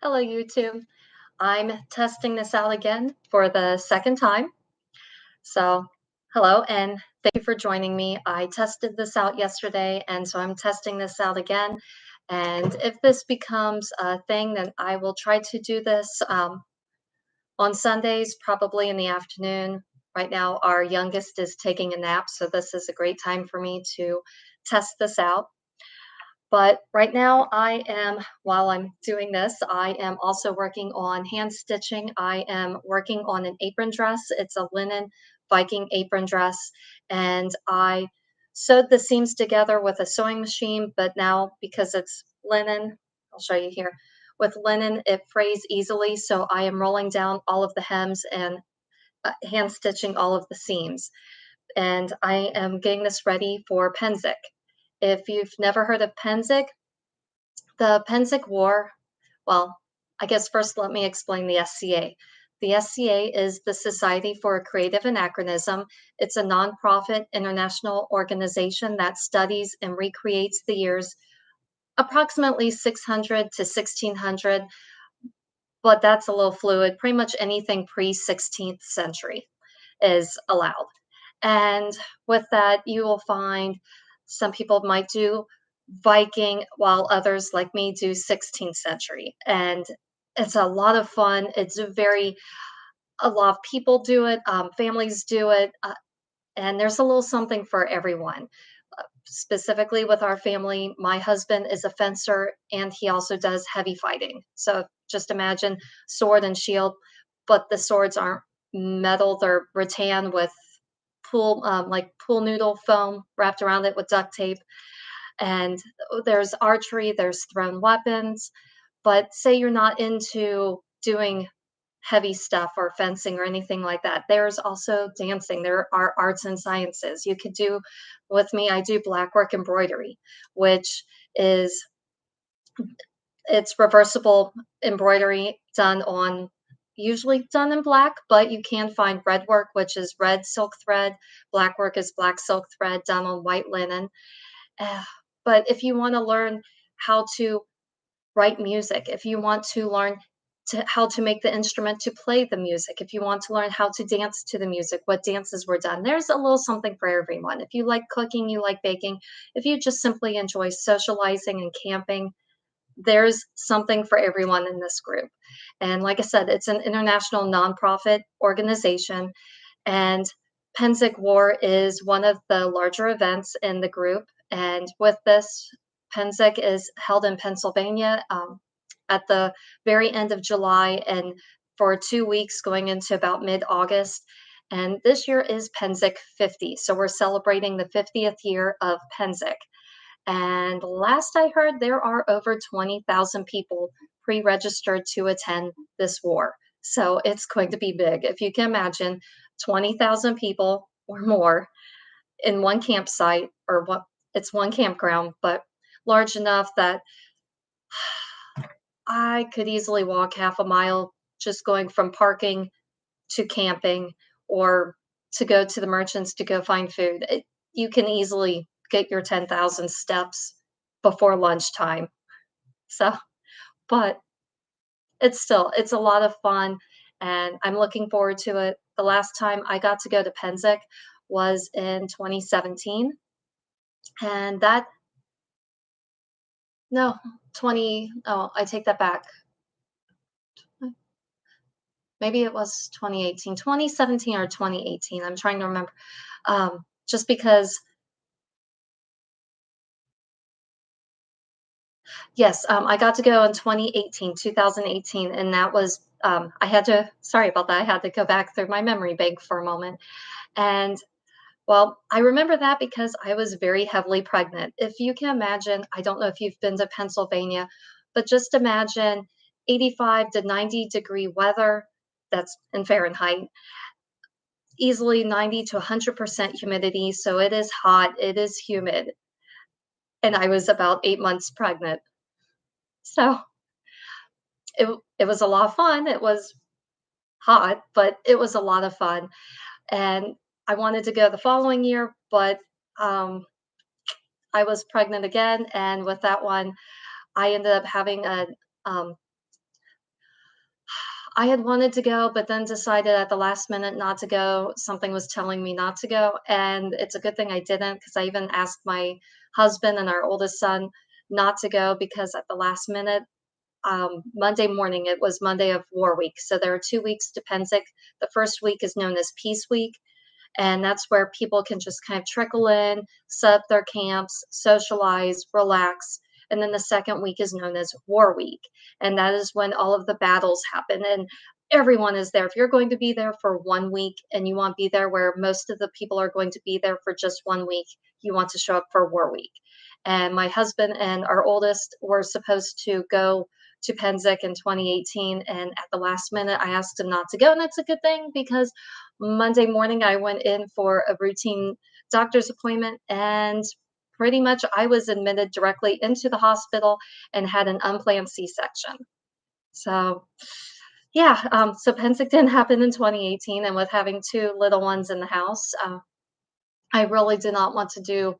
Hello, YouTube. I'm testing this out again for the second time. So, hello, and thank you for joining me. I tested this out yesterday, and so I'm testing this out again. And if this becomes a thing, then I will try to do this on Sundays, probably in the afternoon. Right now, our youngest is taking a nap, so this is a great time for me to test this out. But right now, while I'm doing this, I am also working on hand stitching. I am working on an apron dress. It's a linen Viking apron dress. And I sewed the seams together with a sewing machine, but now because it's linen, I'll show you here. With linen, it frays easily. So I am rolling down all of the hems and hand stitching all of the seams. And I am getting this ready for Pennsic. If you've never heard of Pennsic, the Pennsic War, well, I guess first let me explain the SCA. The SCA is the Society for Creative Anachronism. It's a nonprofit international organization that studies and recreates the years approximately 600 to 1600, but that's a little fluid. Pretty much anything pre 16th century is allowed. And with that, you will find some people might do Viking, while others like me do 16th century. And it's a lot of fun. A lot of people do it, families do it, and there's a little something for everyone. Specifically with our family, my husband is a fencer and he also does heavy fighting. So just imagine sword and shield, but the swords aren't metal, they're rattan with like pool noodle foam wrapped around it with duct tape. And there's archery, there's thrown weapons. But say you're not into doing heavy stuff or fencing or anything like that. There's also dancing. There are arts and sciences. You could do with me, I do blackwork embroidery, which is it's reversible embroidery done on usually done in black, but you can find red work, which is red silk thread. Black work is black silk thread done on white linen. Uh, but if you want to learn how to write music, if you want to learn how to make the instrument to play the music, if you want to learn how to dance to the music, what dances were done, there's a little something for everyone. If you like cooking, you like baking, if you just simply enjoy socializing and camping, there's something for everyone in this group. And like I said, it's an international nonprofit organization, and Pennsic War is one of the larger events in the group. And with this, Pennsic is held in Pennsylvania at the very end of July and for 2 weeks going into about mid August. And this year is Pennsic 50. So we're celebrating the 50th year of Pennsic. And last I heard, there are over 20,000 people pre registered to attend this war. So it's going to be big. If you can imagine 20,000 people or more in one campsite, or what it's one campground, but large enough that I could easily walk half a mile just going from parking to camping or to go to the merchants to go find food. You can easily get your 10,000 steps before lunchtime. So, but it's a lot of fun and I'm looking forward to it. The last time I got to go to Pennsic was in 2017, and that no, 20 oh, I take that back. Maybe it was 2018, 2017 or 2018. I'm trying to remember. Just because, yes, I got to go in 2018, and that was, I had to, sorry about that. I had to go back through my memory bank for a moment. And well, I remember that because I was very heavily pregnant. If you can imagine, I don't know if you've been to Pennsylvania, but just imagine 85 to 90-degree weather. That's in Fahrenheit, easily 90 to 100% humidity. So it is hot, it is humid. And I was about 8 months pregnant. So it was a lot of fun. It was hot, but it was a lot of fun. And I wanted to go the following year, but um, I was pregnant again. And with that one, I ended up having a um, I had wanted to go, but then decided at the last minute not to go. Something was telling me not to go, and it's a good thing I didn't because I even asked my husband and our oldest son not to go because at the last minute, Monday morning, it was Monday of War Week. So there are 2 weeks to Pennsic. The first week is known as Peace Week, and that's where people can just kind of trickle in, set up their camps, socialize, relax. And then the second week is known as War Week, and that is when all of the battles happen. And everyone is there. If you're going to be there for 1 week and you want to be there where most of the people are going to be there for just 1 week, you want to show up for War Week. And my husband and our oldest were supposed to go to Pennsic in 2018, and at the last minute, I asked him not to go, and that's a good thing because Monday morning, I went in for a routine doctor's appointment, and pretty much I was admitted directly into the hospital and had an unplanned C-section. So, yeah, so Pennsic didn't happen in 2018, and with having 2 little ones in the house, I really did not want to do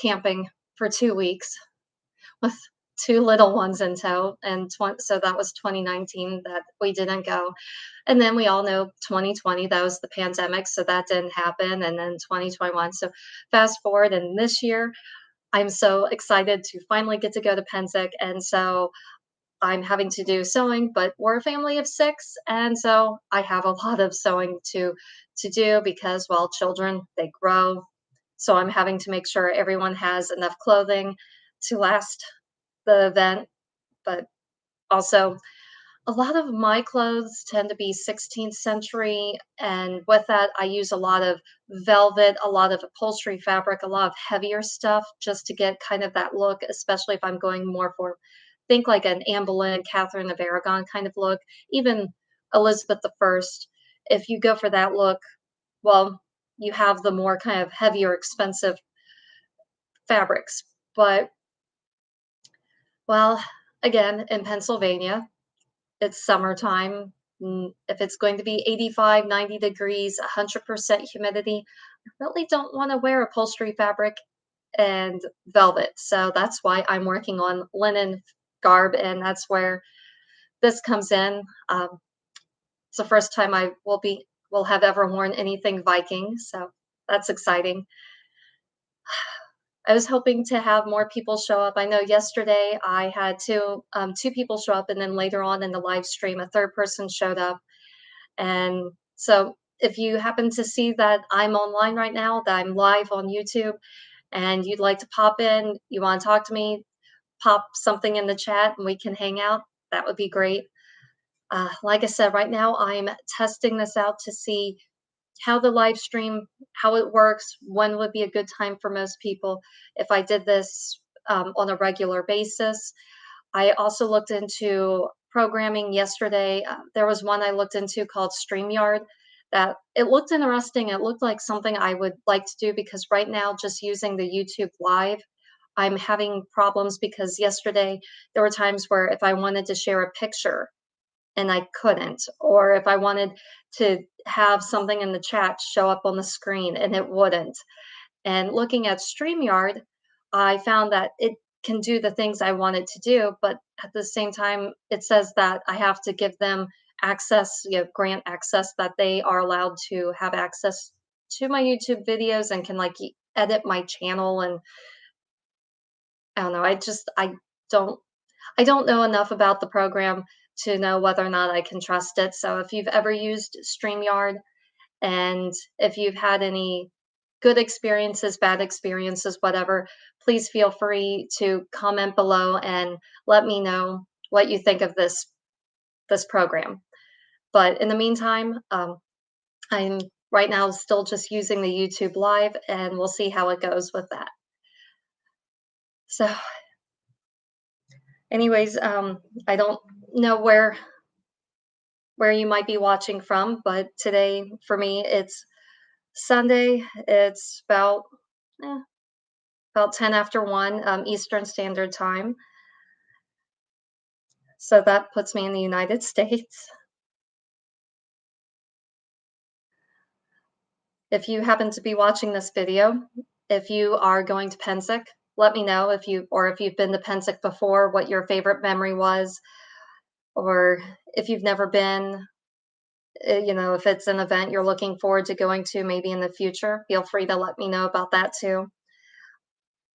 camping for 2 weeks with 2 little ones in tow, and so that was 2019 that we didn't go. And then we all know 2020, that was the pandemic, so that didn't happen, and then 2021. So fast forward, and this year, I'm so excited to finally get to go to Pennsic, and so I'm having to do sewing, but we're a family of 6, and so I have a lot of sewing to do because, well, children, they grow. So I'm having to make sure everyone has enough clothing to last the event, but also a lot of my clothes tend to be 16th century, and with that, I use a lot of velvet, a lot of upholstery fabric, a lot of heavier stuff just to get kind of that look, especially if I'm going more for, think like an Anne Boleyn, Catherine of Aragon kind of look, even Elizabeth the First. If you go for that look, well, you have the more kind of heavier, expensive fabrics. But, well, again, in Pennsylvania, it's summertime. If it's going to be 85, 90 degrees, 100% humidity, I really don't want to wear upholstery fabric and velvet. So that's why I'm working on linen garb, and that's where this comes in. It's the first time I will have ever worn anything Viking, so that's exciting. I was hoping to have more people show up. I know yesterday I had two people show up, and then later on in the live stream, a third person showed up. And so if you happen to see that I'm online right now, that I'm live on YouTube, and you'd like to pop in, you want to talk to me, pop something in the chat and we can hang out, that would be great. Like I said, right now I'm testing this out to see how the live stream, how it works, when would be a good time for most people if I did this on a regular basis. I also looked into programming yesterday. There was one I looked into called StreamYard that it looked interesting. It looked like something I would like to do because right now, just using the YouTube Live, I'm having problems because yesterday there were times where if I wanted to share a picture and I couldn't, or if I wanted to have something in the chat show up on the screen and it wouldn't. And looking at StreamYard, I found that it can do the things I want it to do, but at the same time, it says that I have to give them access, grant access that they are allowed to have access to my YouTube videos and can like edit my channel. And I don't know, don't I don't know enough about the program to know whether or not I can trust it. So if you've ever used StreamYard, and if you've had any good experiences, bad experiences, whatever, please feel free to comment below and let me know what you think of this program. But in the meantime, I'm right now still just using the YouTube Live, and we'll see how it goes with that. So, anyways, I don't know where you might be watching from, but today for me it's Sunday. It's about 10 after 1 Eastern Standard Time. So that puts me in the United States. If you happen to be watching this video, if you are going to Pennsic, let me know if you've been to Pennsic before, what your favorite memory was, or if you've never been, If it's an event you're looking forward to going to maybe in the future, feel free to let me know about that too.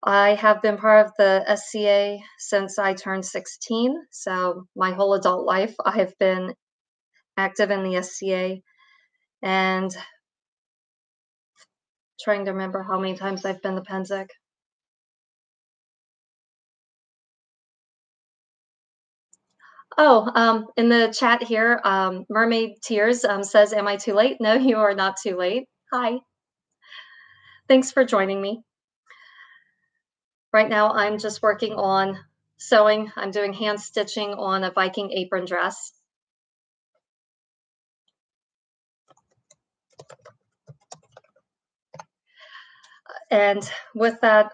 I have been part of the SCA since I turned 16, so my whole adult life I have been active in the SCA, and trying to remember how many times I've been to Pennsic. Oh, in the chat here, Mermaid Tears says, "Am I too late?" No, you are not too late. Hi, thanks for joining me. Right now, I'm just working on sewing. I'm doing hand stitching on a Viking apron dress. And with that,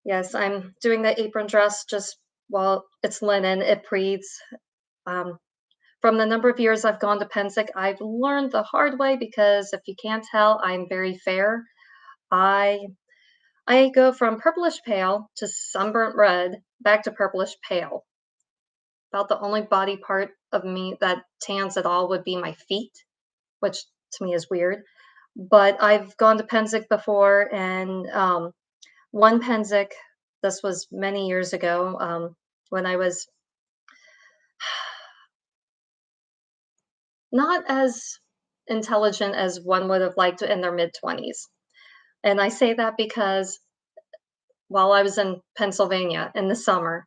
yes, I'm doing the apron dress just while it's linen, it breathes. Um, from the number of years I've gone to Pennsic, I've learned the hard way because if you can't tell, I'm very fair. I I go from purplish pale to sunburnt red back to purplish pale. About the only body part of me that tans at all would be my feet, which to me is weird. But I've gone to Pennsic before, and one Pennsic, this was many years ago, when I was not as intelligent as one would have liked in their mid 20s. And I say that because while I was in Pennsylvania in the summer,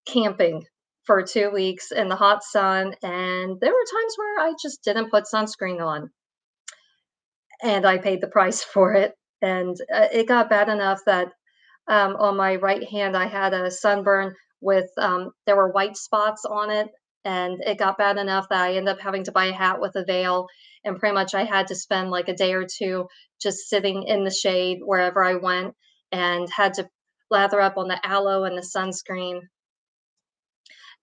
camping for 2 weeks in the hot sun, and there were times where I just didn't put sunscreen on, and I paid the price for it, and, it got bad enough that, on my right hand, I had a sunburn with, there were white spots on it, and it got bad enough that I ended up having to buy a hat with a veil, and pretty much I had to spend, like, a day or 2 just sitting in the shade wherever I went and had to lather up on the aloe and the sunscreen.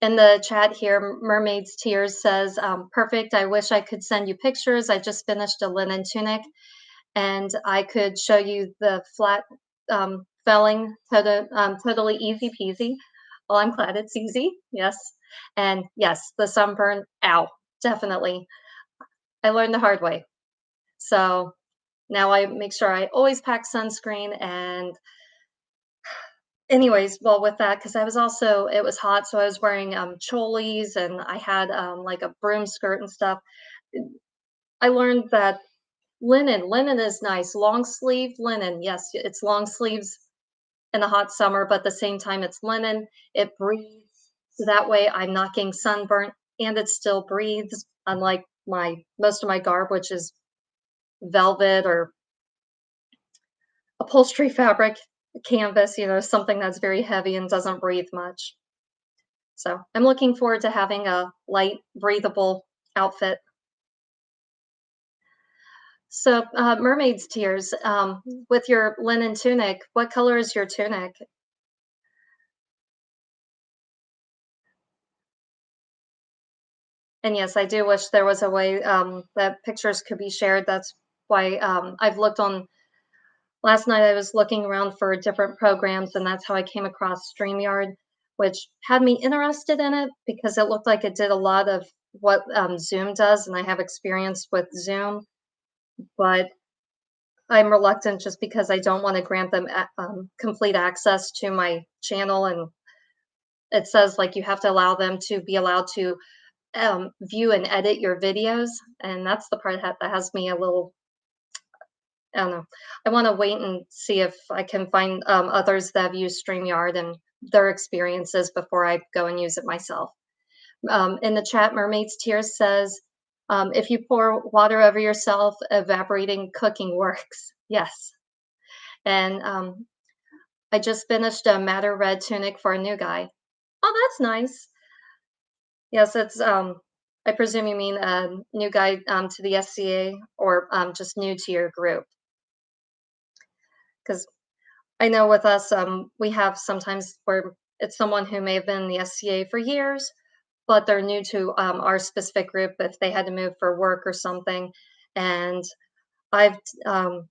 In the chat here, Mermaid's Tears says, "Perfect. I wish I could send you pictures. I just finished a linen tunic, and I could show you the flat felling. Totally easy peasy. Well, I'm glad it's easy. Yes, and yes, the sunburn. Ow, definitely. I learned the hard way. So now I make sure I always pack sunscreen. And anyways, well, with that, because I was also it was hot, so I was wearing cholis and I had like a broom skirt and stuff. I learned that linen is nice, long sleeve linen. Yes, it's long sleeves in the hot summer, but at the same time, it's linen. It breathes, so that way I'm not getting sunburnt, and it still breathes. Unlike my most of my garb, which is velvet or upholstery fabric, canvas, something that's very heavy and doesn't breathe much. So I'm looking forward to having a light, breathable outfit. So, mermaid's tears. With your linen tunic, what color is your tunic? And yes, I do wish there was a way that pictures could be shared. That's why I've looked on. Last night I was looking around for different programs, and that's how I came across StreamYard, which had me interested in it because it looked like it did a lot of what Zoom does, and I have experience with Zoom, but I'm reluctant just because I don't want to grant them complete access to my channel, and it says like you have to allow them to be allowed to view and edit your videos, and that's the part that has me a little. I don't know. I want to wait and see if I can find others that have used StreamYard and their experiences before I go and use it myself. In the chat, Mermaid's Tears says, if you pour water over yourself, evaporating cooking works. Yes. And I just finished a madder red tunic for a new guy. Oh, that's nice. Yes, it's I presume you mean a new guy to the SCA or just new to your group. Because I know with us, we have sometimes where it's someone who may have been in the SCA for years, but they're new to our specific group if they had to move for work or something. And I've um,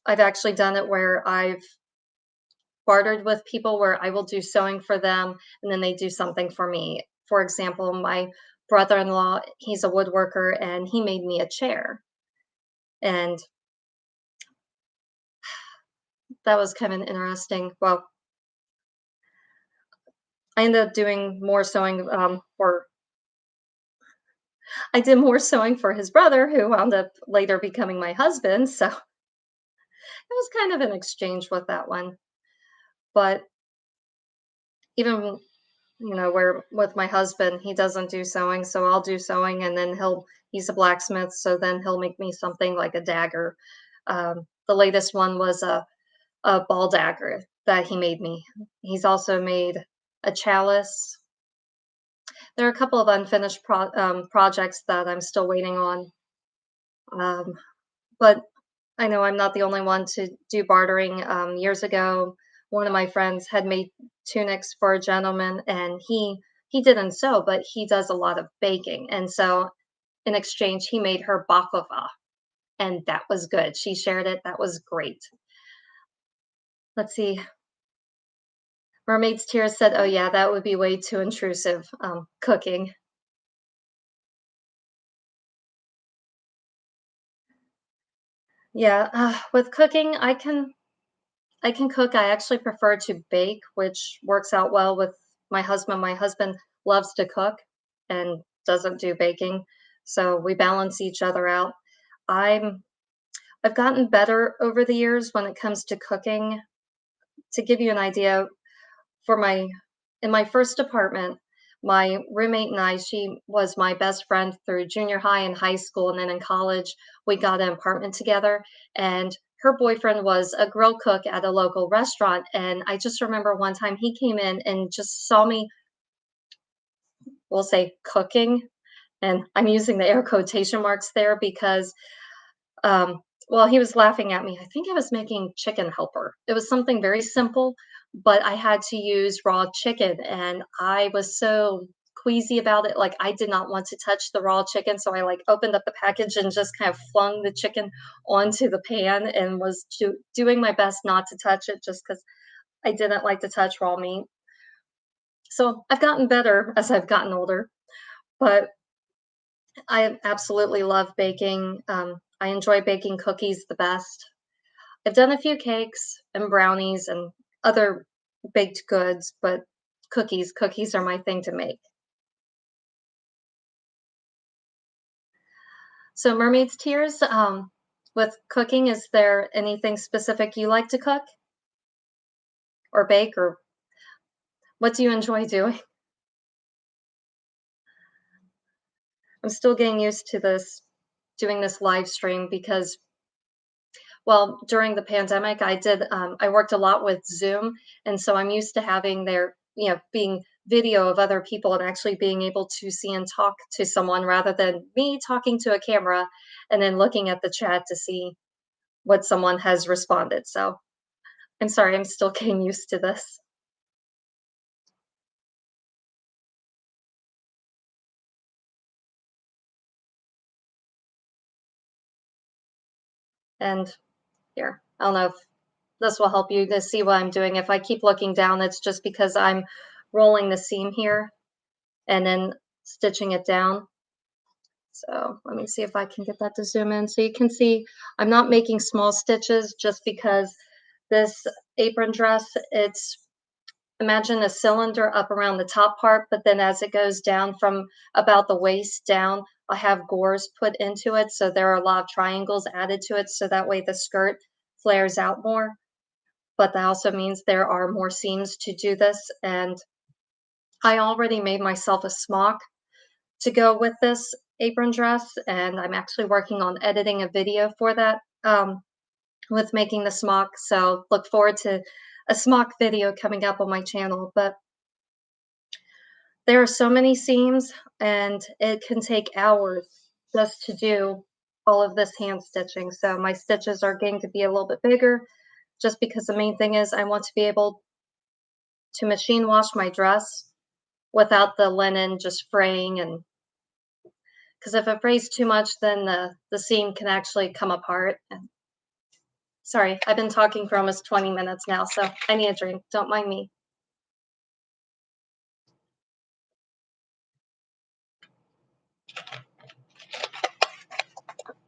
I've actually done it where I've bartered with people where I will do sewing for them and then they do something for me. For example, my brother-in-law, he's a woodworker, and he made me a chair. And that was kind of interesting. Well, I ended up doing more sewing for I did more sewing for his brother, who wound up later becoming my husband. So it was kind of an exchange with that one. But even where with my husband, he doesn't do sewing, so I'll do sewing, and then he's a blacksmith, so then he'll make me something like a dagger. The latest one was a ball dagger that he made me. He's also made a chalice. There are a couple of unfinished projects that I'm still waiting on. Um, but I know I'm not the only one to do bartering. Years ago, one of my friends had made tunics for a gentleman, and he didn't sew, but he does a lot of baking. And so in exchange, he made her baklava, and that was good. She shared it. That was great. Let's see. Mermaid's Tears said, "Oh yeah, that would be way too intrusive. Cooking." Yeah, with cooking, I can cook. I actually prefer to bake, which works out well with my husband. My husband loves to cook and doesn't do baking, so we balance each other out. I'm I've gotten better over the years when it comes to cooking. To give you an idea, for my in my first apartment, my roommate and I, she was my best friend through junior high and high school, and then in college, we got an apartment together, and her boyfriend was a grill cook at a local restaurant, and I just remember one time he came in and just saw me, we'll say, cooking, and I'm using the air quotation marks there because um, well, he was laughing at me. I think I was making chicken helper. It was something very simple, but I had to use raw chicken, and I was so queasy about it. Like I did not want to touch the raw chicken, so I like opened up the package and just kind of flung the chicken onto the pan and was doing my best not to touch it, just because I didn't like to touch raw meat. So I've gotten better as I've gotten older, but I absolutely love baking. I enjoy baking cookies the best. I've done a few cakes and brownies and other baked goods, but cookies are my thing to make. So Mermaid's Tears, with cooking, is there anything specific you like to cook or bake, or what do you enjoy doing? I'm still getting used to doing this live stream because, well, during the pandemic, I worked a lot with Zoom, and so I'm used to having being video of other people and actually being able to see and talk to someone rather than me talking to a camera and then looking at the chat to see what someone has responded. So I'm sorry, I'm still getting used to this. And here, I don't know if this will help you to see what I'm doing. If I keep looking down, it's just because I'm rolling the seam here and then stitching it down. So let me see if I can get that to zoom in. So you can see I'm not making small stitches just because this apron dress, it's imagine a cylinder up around the top part, but then as it goes down from about the waist down, I have gores put into it. So there are a lot of triangles added to it. So that way the skirt flares out more. But that also means there are more seams to do this. And I already made myself a smock to go with this apron dress, and I'm actually working on editing a video for that with making the smock. So look forward to a smock video coming up on my channel. But there are so many seams, and it can take hours just to do all of this hand stitching. So my stitches are going to be a little bit bigger just because the main thing is I want to be able to machine wash my dress without the linen just fraying, and because if it frays too much, then the seam can actually come apart. And sorry, I've been talking for almost 20 minutes now, so I need a drink. Don't mind me.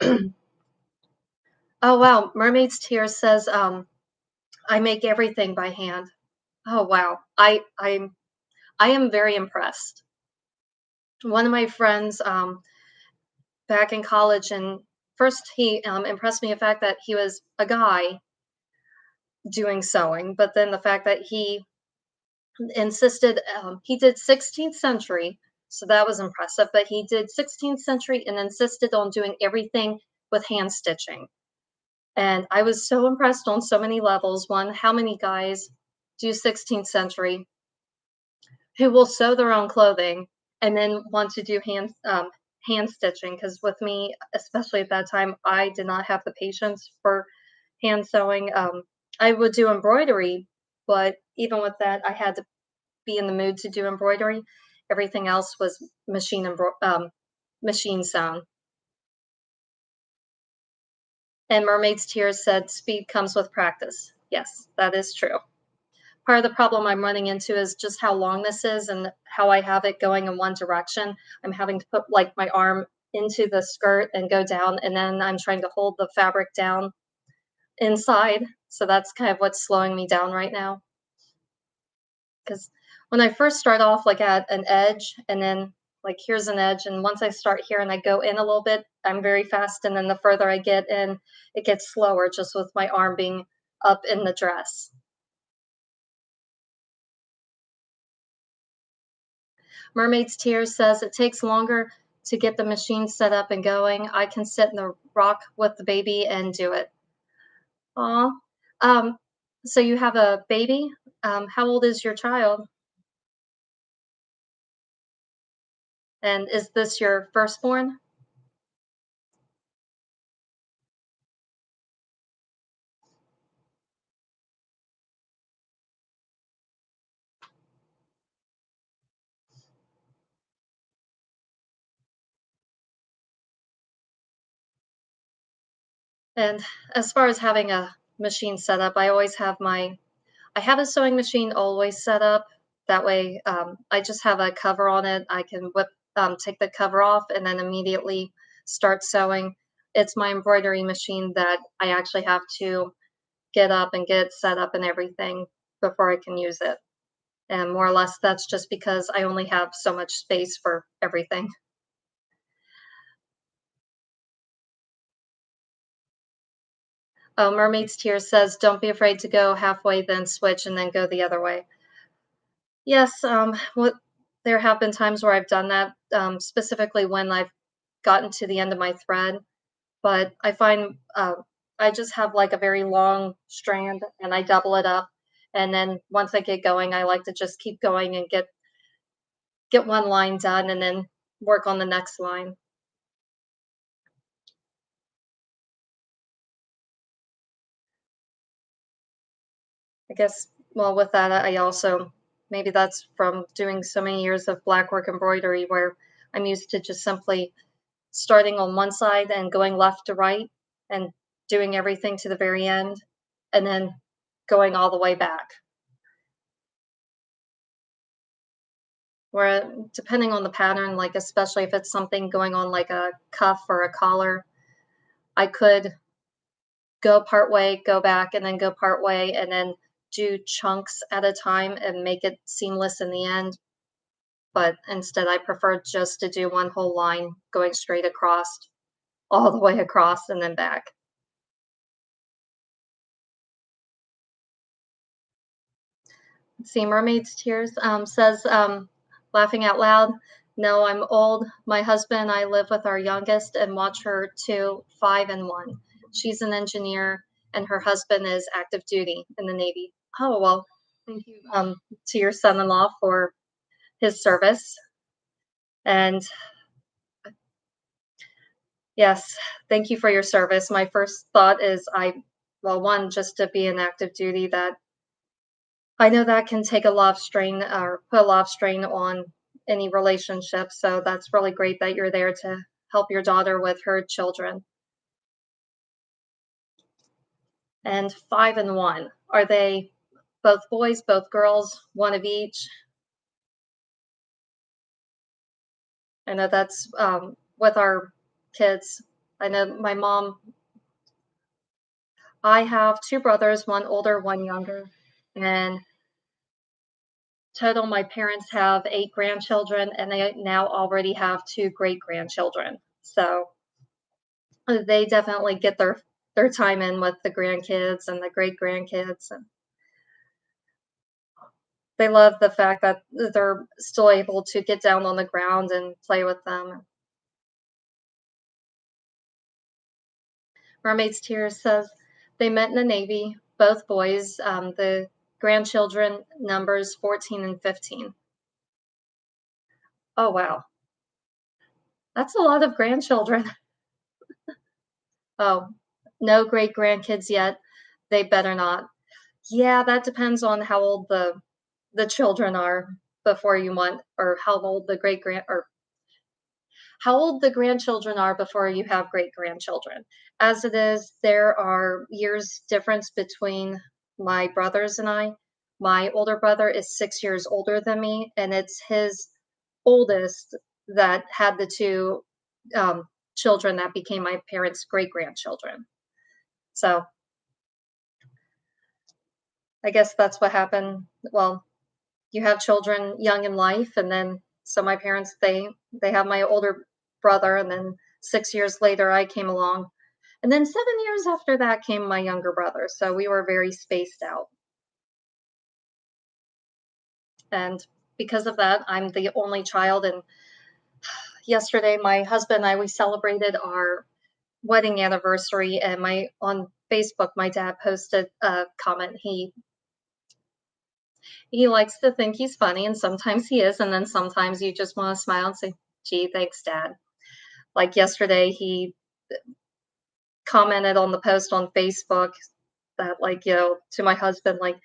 Oh wow, Mermaid's Tears says, I make everything by hand. Oh wow. I am very impressed. One of my friends back in college, and first he impressed me the fact that he was a guy doing sewing, but then the fact that he insisted, he did 16th century, so that was impressive, but he did 16th century and insisted on doing everything with hand stitching. And I was so impressed on so many levels. One, how many guys do 16th century who will sew their own clothing and then want to do hand stitching? Because with me, especially at that time, I did not have the patience for hand sewing. I would do embroidery, but even with that, I had to be in the mood to do embroidery. Everything else was machine sewn. And Mermaid's Tears said, "Speed comes with practice." Yes, that is true. Part of the problem I'm running into is just how long this is and how I have it going in one direction. I'm having to put like my arm into the skirt and go down, and then I'm trying to hold the fabric down inside. So that's kind of what's slowing me down right now. Because when I first start off like at an edge, and then like here's an edge, and once I start here and I go in a little bit, I'm very fast, and then the further I get in, it gets slower just with my arm being up in the dress. Mermaid's Tears says it takes longer to get the machine set up and going. I can sit in the rock with the baby and do it. Aw. Um, so you have a baby? How old is your child? And is this your firstborn? And as far as having a machine set up, I have a sewing machine always set up. That way, I just have a cover on it. I can take the cover off and then immediately start sewing. It's my embroidery machine that I actually have to get up and get set up and everything before I can use it. And more or less, that's just because I only have so much space for everything. Oh, Mermaid's Tears says, "Don't be afraid to go halfway, then switch, and then go the other way." Yes, what there have been times where I've done that, specifically when I've gotten to the end of my thread, but I find I just have like a very long strand and I double it up. And then once I get going, I like to just keep going and get one line done and then work on the next line. I guess, well, with that, I also, maybe that's from doing so many years of blackwork embroidery where I'm used to just simply starting on one side and going left to right and doing everything to the very end and then going all the way back. Where depending on the pattern, like especially if it's something going on like a cuff or a collar, I could go part way, go back, and then go part way, and then do chunks at a time and make it seamless in the end. But instead, I prefer just to do one whole line going straight across, all the way across, and then back. Let's see, Mermaid's Tears says, laughing out loud, "No, I'm old. My husband and I live with our youngest and watch her to 5 and 1. She's an engineer, and her husband is active duty in the Navy." Oh, well, thank you to your son in law for his service. And yes, thank you for your service. My first thought is well, one, just to be in active duty, that I know that can take a lot of strain or put a lot of strain on any relationship. So that's really great that you're there to help your daughter with her children. And 5 and 1, are they both boys, both girls, one of each? I know that's with our kids. I know my mom I have 2 brothers, 1 older, 1 younger, and total, my parents have 8 grandchildren, and they now already have 2 great-grandchildren. So, they definitely get their time in with the grandkids and the great-grandkids, and they love the fact that they're still able to get down on the ground and play with them. Mermaid's Tears says, "They met in the Navy, both boys, the grandchildren numbers 14 and 15." Oh, wow. That's a lot of grandchildren. Oh, no great-grandkids yet. They better not. Yeah, that depends on how old the children are before you want or how old the great-grand or how old the grandchildren are before you have great-grandchildren. As it is, there are years difference between my brothers and I. My older brother is 6 years older than me, and it's his oldest that had the 2, children that became my parents' great-grandchildren. So, I guess that's what happened. Well, you have children young in life, and then so my parents, they have my older brother, and then 6 years later, I came along, and then 7 years after that came my younger brother, so we were very spaced out, and because of that, I'm the only child, and yesterday, my husband and I, we celebrated our wedding anniversary, and my on Facebook, my dad posted a comment. He likes to think he's funny, and sometimes he is, and then sometimes you just wanna smile and say, "Gee, thanks, dad." Like yesterday, he commented on the post on Facebook that, like, to my husband, like,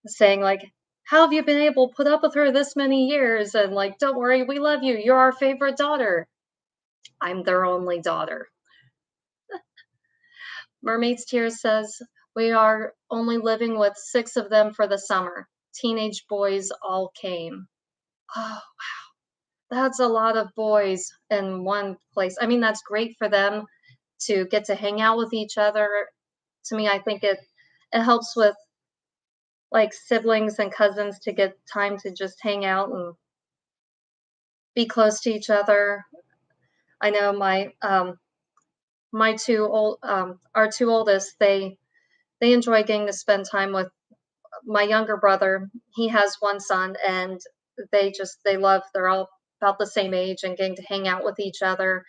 saying, like, "How have you been able to put up with her this many years?" And, like, "Don't worry, we love you. You're our favorite daughter." I'm their only daughter. Mermaid's Tears says, "We are only living with 6 of them for the summer. Teenage boys all came." Oh, that's a lot of boys in one place. I mean, that's great for them to get to hang out with each other. To me, I think it helps with like siblings and cousins to get time to just hang out and be close to each other. I know my 2 old our 2 oldest, they enjoy getting to spend time with my younger brother. He has 1 son, and they love they're all about the same age and getting to hang out with each other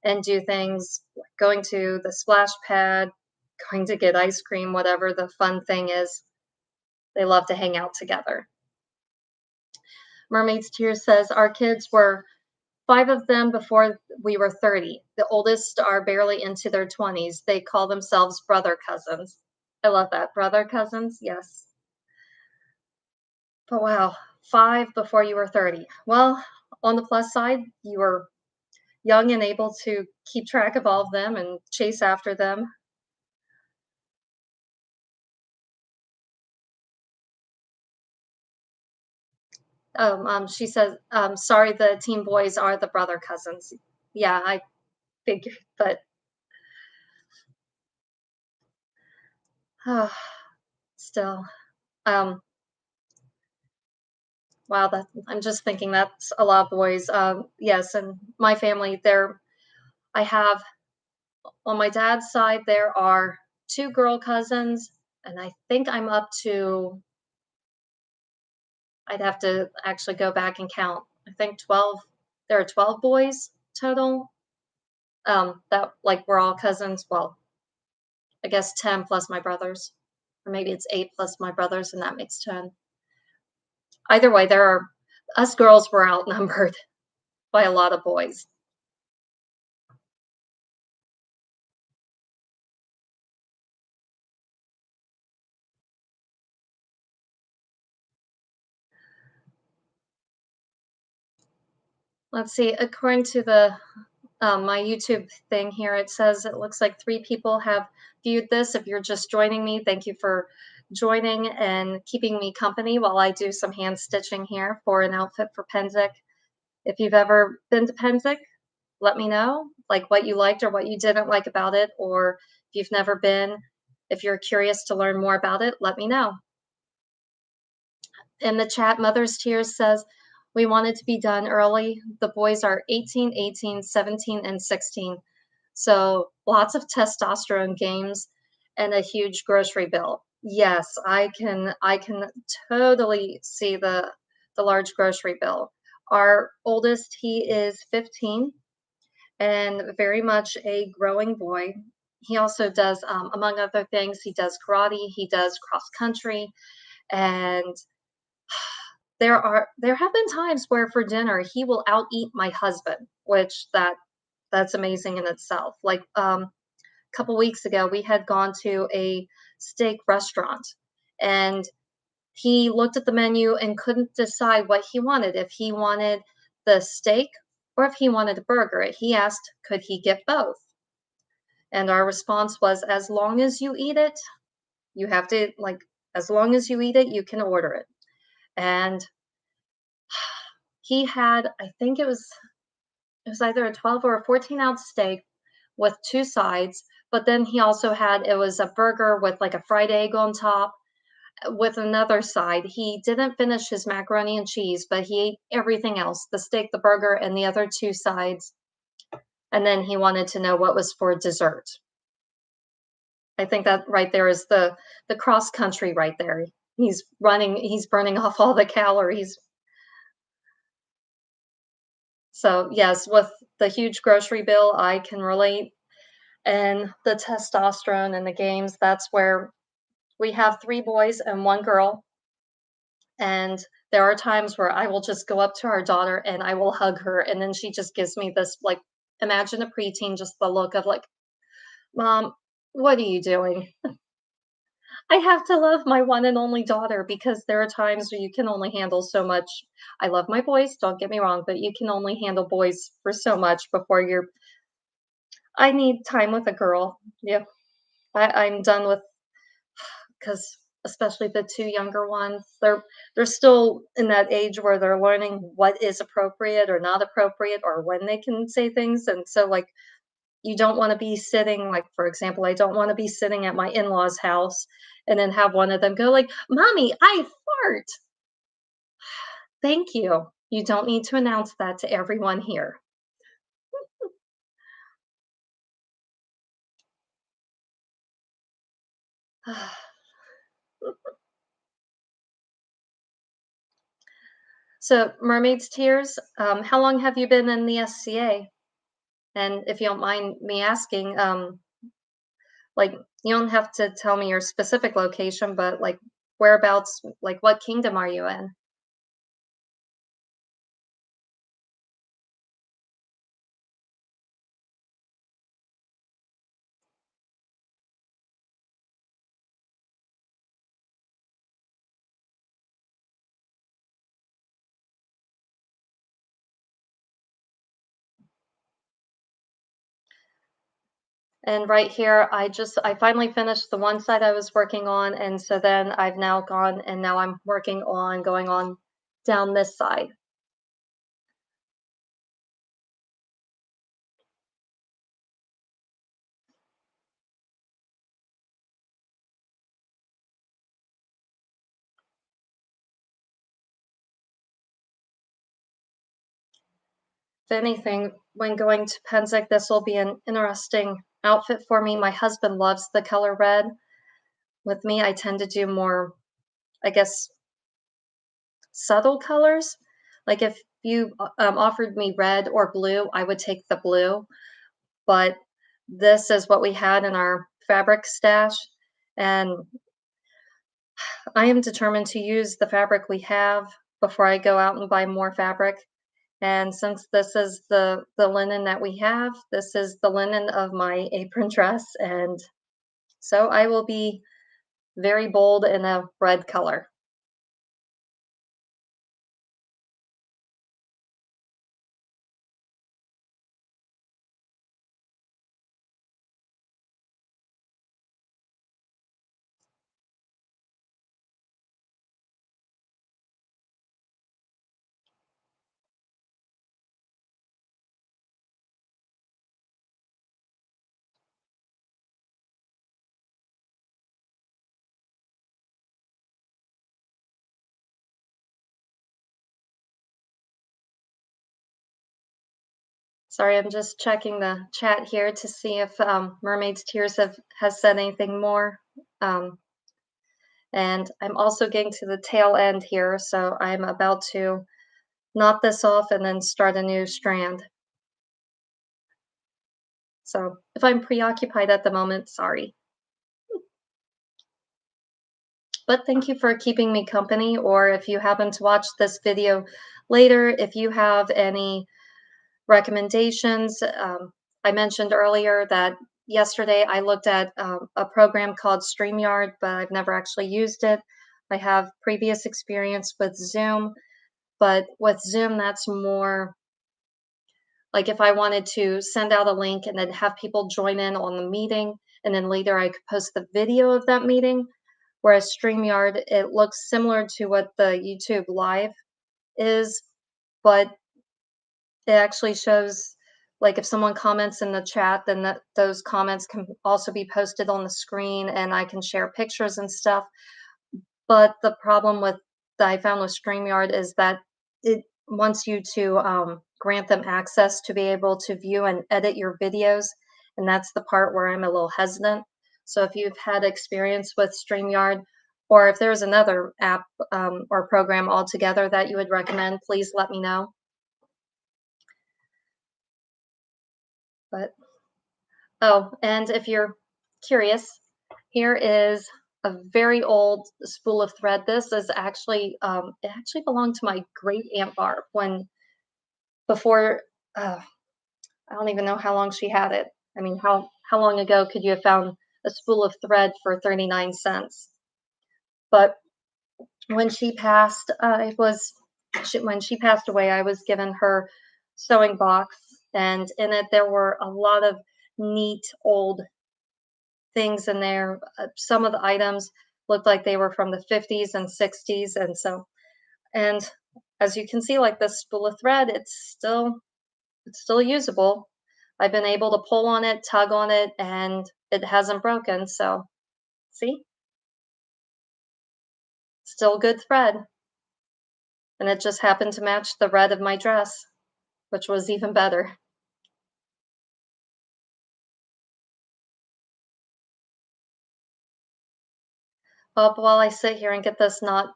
and do things like going to the splash pad, going to get ice cream, whatever the fun thing is. They love to hang out together. Mermaid's Tears says, "Our kids were 5 of them before we were 30. The oldest are barely into their 20s. They call themselves brother cousins." I love that. Brother cousins, yes. But wow, 5 before you were 30. Well, on the plus side, you were young and able to keep track of all of them and chase after them. She says, "Sorry, the teen boys are the brother cousins." Yeah, I figured, but still, um, wow, that I'm just thinking that's a lot of boys. Yes, and my family, there, I have on my dad's side, there are 2 girl cousins, and I think I'm up to. I'd have to actually go back and count. I think 12. There are 12 boys total. That like we're all cousins. Well, I guess 10 plus my brothers, or maybe it's 8 plus my brothers, and that makes 10. Either way, there are us girls were outnumbered by a lot of boys. Let's see. According to the my YouTube thing here, it says it looks like 3 people have viewed this. If you're just joining me, thank you for joining and keeping me company while I do some hand stitching here for an outfit for Pennsic. If you've ever been to Pennsic, let me know, like, what you liked or what you didn't like about it, or if you've never been, if you're curious to learn more about it, let me know. In the chat, Mother's Tears says, "We wanted to be done early. The boys are 18, 18, 17, and 16. So lots of testosterone games and a huge grocery bill." Yes, I can totally see the large grocery bill. Our oldest, he is 15 and very much a growing boy. He also does, among other things, he does karate, he does cross country, and there have been times where for dinner he will out eat my husband, which that's amazing in itself. Like a couple weeks ago, we had gone to a steak restaurant, and he looked at the menu and couldn't decide what he wanted. If he wanted the steak or if he wanted a burger, he asked, could he get both? And our response was, as long as you eat it, you have to like. As long as you eat it, you can order it. And he had, I think it was either a 12 or a 14-ounce steak with two sides, but then he also had, it was a burger with like a fried egg on top with another side. He didn't finish his macaroni and cheese, but he ate everything else, the steak, the burger, and the other two sides. And then he wanted to know what was for dessert. I think that right there is the cross country right there. He's running, he's burning off all the calories. So, yes, with the huge grocery bill, I can relate. And the testosterone and the games, that's where we have three boys and one girl. And there are times where I will just go up to our daughter and I will hug her. And then she just gives me this, like, imagine a preteen, just the look of, like, Mom, what are you doing? I have to love my one and only daughter because there are times where you can only handle so much. I love my boys, don't get me wrong, but you can only handle boys for so much before you're. I need time with a girl. Yeah, I'm done with, because especially the two younger ones, they're still in that age where they're learning what is appropriate or not appropriate or when they can say things. And so, like, you don't want to be sitting, like, for example, I don't want to be sitting at my in-laws house and then have one of them go like, "Mommy, I fart." Thank you. You don't need to announce that to everyone here. So, Mermaid's Tears, how long have you been in the SCA? And if you don't mind me asking, like, you don't have to tell me your specific location, but, like, whereabouts, like, what kingdom are you in? And right here, I finally finished the one side I was working on, and so then I've now gone and now I'm working on going on down this side. If anything, when going to Pennsic, this will be an interesting outfit for me. My husband loves the color red. With me, I tend to do more, I guess, subtle colors. Like if you offered me red or blue, I would take the blue. But this is what we had in our fabric stash, and I am determined to use the fabric we have before I go out and buy more fabric. And since this is the linen that we have, this is the linen of my apron dress, and so I will be very bold in a red color. Sorry, I'm just checking the chat here to see if Mermaid's Tears has said anything more. Um, and I'm also getting to the tail end here, so I'm about to knot this off and then start a new strand. So if I'm preoccupied at the moment, sorry. But thank you for keeping me company, or if you happen to watch this video later, if you have any recommendations. I mentioned earlier that yesterday I looked at a program called StreamYard, but I've never actually used it. I have previous experience with Zoom, but with Zoom, that's more like if I wanted to send out a link and then have people join in on the meeting, and then later I could post the video of that meeting. Whereas StreamYard, it looks similar to what the YouTube Live is, but it actually shows, like, if someone comments in the chat, then those comments can also be posted on the screen, and I can share pictures and stuff. But the problem with that I found with StreamYard is that it wants you to grant them access to be able to view and edit your videos, and that's the part where I'm a little hesitant. So if you've had experience with StreamYard, or if there's another app or program altogether that you would recommend, please let me know. But oh, and if you're curious, here is a very old spool of thread. This is actually it actually belonged to my great aunt Barb when before uh, I don't even know how long she had it. I mean, how long ago could you have found a spool of thread for 39 cents? But when she passed, when she passed away, I was given her sewing box, and in it there were a lot of neat old things in there. Some of the items looked like they were from the 50s and 60s, and as you can see, like this spool of thread, it's still usable. I've been able to pull on it, tug on it, and it hasn't broken. So, see, still good thread, and it just happened to match the red of my dress, which was even better. While I sit here and get this knot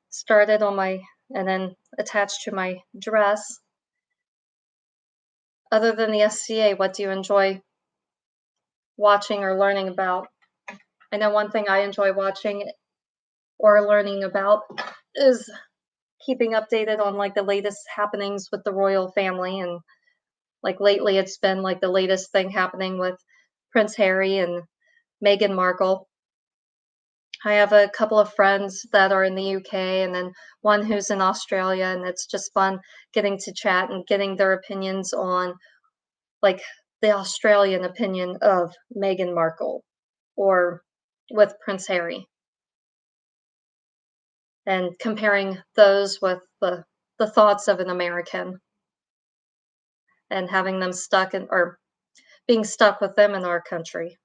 started on my and then attached to my dress, other than the SCA, what do you enjoy watching or learning about? I know one thing I enjoy watching or learning about is keeping updated on like the latest happenings with the royal family, and like lately it's been like the latest thing happening with Prince Harry and Meghan Markle. I have a couple of friends that are in the UK and then one who's in Australia, and it's just fun getting to chat and getting their opinions on like the Australian opinion of Meghan Markle or with Prince Harry, and comparing those with the thoughts of an American and having them stuck in or being stuck with them in our country.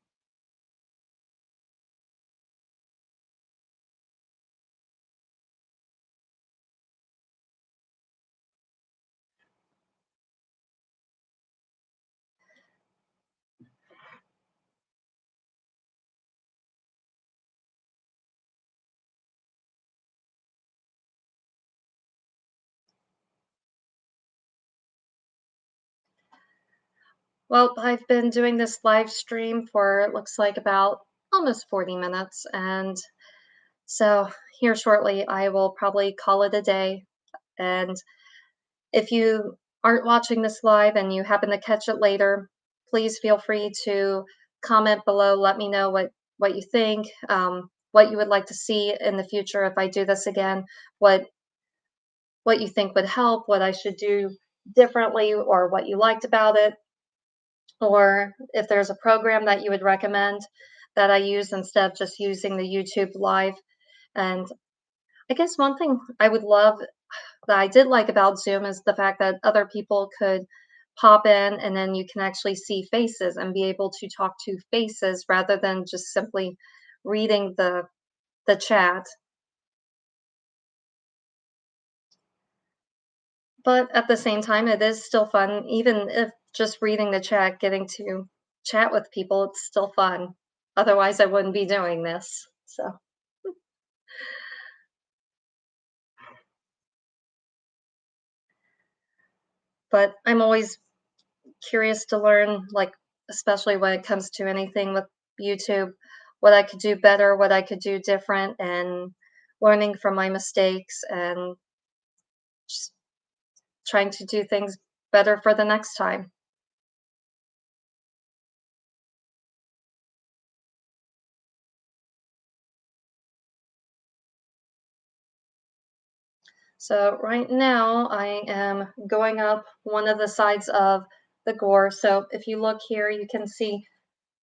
Well, I've been doing this live stream for it looks like about almost 40 minutes, and so here shortly I will probably call it a day. And if you aren't watching this live and you happen to catch it later, please feel free to comment below. Let me know what you think, what you would like to see in the future if I do this again, what what you think would help, what I should do differently, or what you liked about it, or if there's a program that you would recommend that I use instead of just using the YouTube Live. And I guess one thing I would love that I did like about Zoom is the fact that other people could pop in and then you can actually see faces and be able to talk to faces rather than just simply reading the chat. But at the same time, it is still fun, even if just reading the chat, getting to chat with people, it's still fun. Otherwise, I wouldn't be doing this. So, but I'm always curious to learn, like, especially when it comes to anything with YouTube, what I could do better, what I could do different, and learning from my mistakes and just trying to do things better for the next time. So right now I am going up one of the sides of the gore. So if you look here, you can see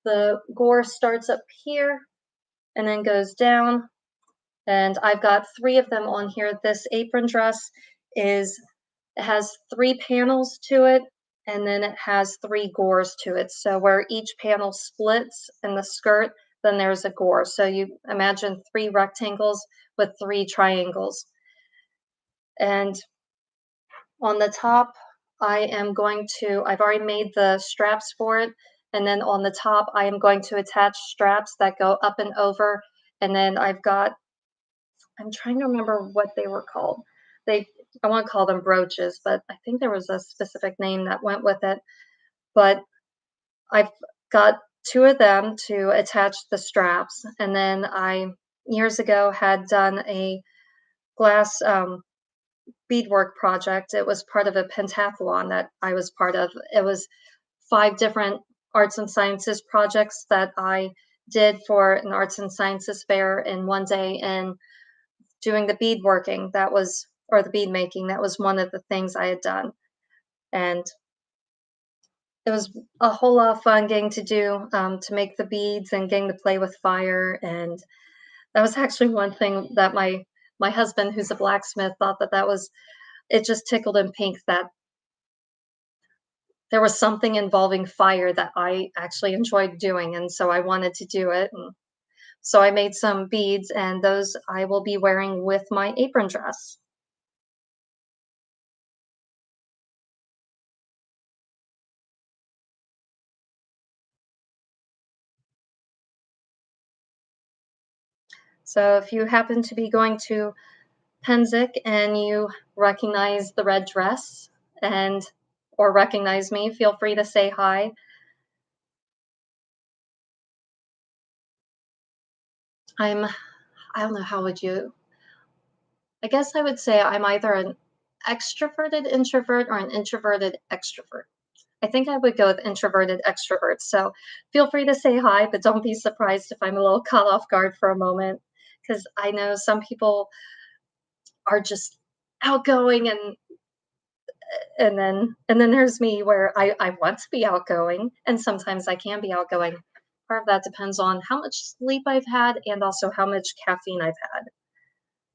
the gore starts up here and then goes down. And I've got three of them on here. This apron dress is it has three panels to it, and then it has three gores to it. So where each panel splits in the skirt, then there's a gore. So you imagine three rectangles with three triangles. And on the top, I've already made the straps for it. And then on the top, I am going to attach straps that go up and over. And then I'm trying to remember what they were called. They, I want to call them brooches, but I think there was a specific name that went with it. But I've got two of them to attach the straps. And then years ago, had done a glass beadwork project. It was part of a pentathlon that I was part of. It was five different arts and sciences projects that I did for an arts and sciences fair in one day, and doing the beadworking, or the bead making, that was one of the things I had done. And it was a whole lot of fun getting to do, to make the beads and getting to play with fire. And that was actually one thing that my husband, who's a blacksmith, thought that was it just tickled him pink that there was something involving fire that I actually enjoyed doing, and so I wanted to do it, and so I made some beads, and those I will be wearing with my apron dress. So if you happen to be going to Pennsic and you recognize the red dress and or recognize me, feel free to say hi. I'm I don't know, how would you I guess I would say I'm either an extroverted introvert or an introverted extrovert. I think I would go with introverted extrovert. So feel free to say hi, but don't be surprised if I'm a little caught off guard for a moment, because I know some people are just outgoing, and then there's me where I want to be outgoing, and sometimes I can be outgoing. Part of that depends on how much sleep I've had and also how much caffeine I've had.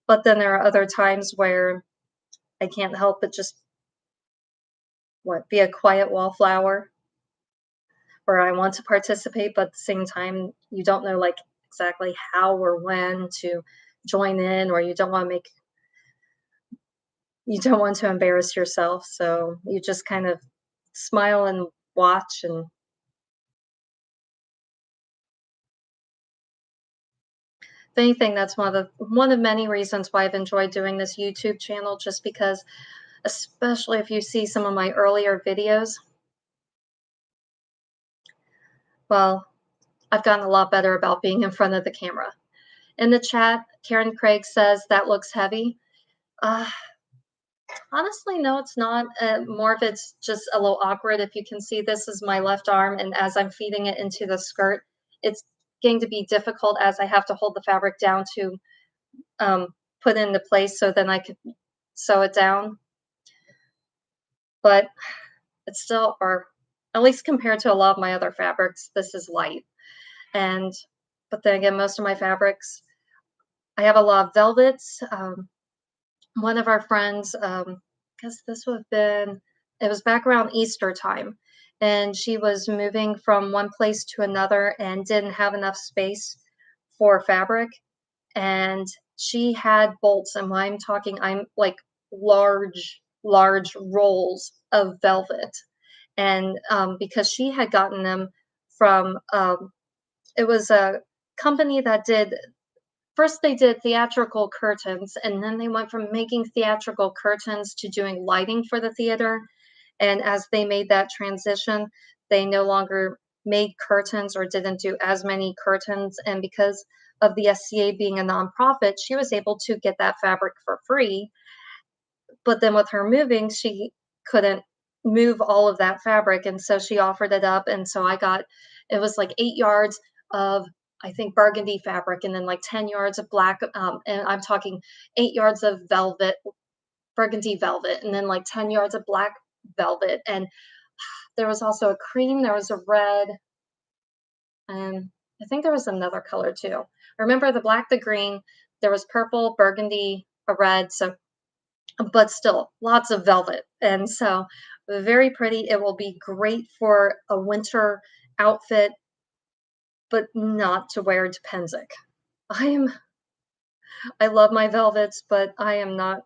But then there are other times where I can't help but just be a quiet wallflower, where I want to participate, but at the same time, you don't know like exactly how or when to join in, or you don't want to embarrass yourself, so you just kind of smile and watch. And if anything, that's one of many reasons why I've enjoyed doing this YouTube channel, just because, especially if you see some of my earlier videos, well, I've gotten a lot better about being in front of the camera. In the chat, Karen Craig says that looks heavy. Uh, Honestly, no, it's not. More of it's just a little awkward. If you can see, this is my left arm, and as I'm feeding it into the skirt, it's going to be difficult as I have to hold the fabric down to put it into place so then I could sew it down. But it's still, or at least compared to a lot of my other fabrics, this is light. And but then again, most of my fabrics, I have a lot of velvets. One of our friends, guess this would have been, it was back around Easter time, and she was moving from one place to another and didn't have enough space for fabric. And she had bolts, and when I'm talking, I'm like large. large rolls of velvet. And because she had gotten them from, it was a company that did, first they did theatrical curtains, and then they went from making theatrical curtains to doing lighting for the theater. And as they made that transition, they no longer made curtains or didn't do as many curtains. And because of the SCA being a nonprofit, she was able to get that fabric for free. But then with her moving, she couldn't move all of that fabric. And so she offered it up. And so I got, it was like 8 yards of, I think, burgundy fabric, and then like 10 yards of black. And I'm talking 8 yards of velvet, burgundy velvet, and then like 10 yards of black velvet. And there was also a cream, there was a red, and I think there was another color too. I remember the black, the green, there was purple, burgundy, a red. So, but still lots of velvet. And so very pretty. It will be great for a winter outfit, but not to wear to Pennsic. I am, I love my velvets, but I am not,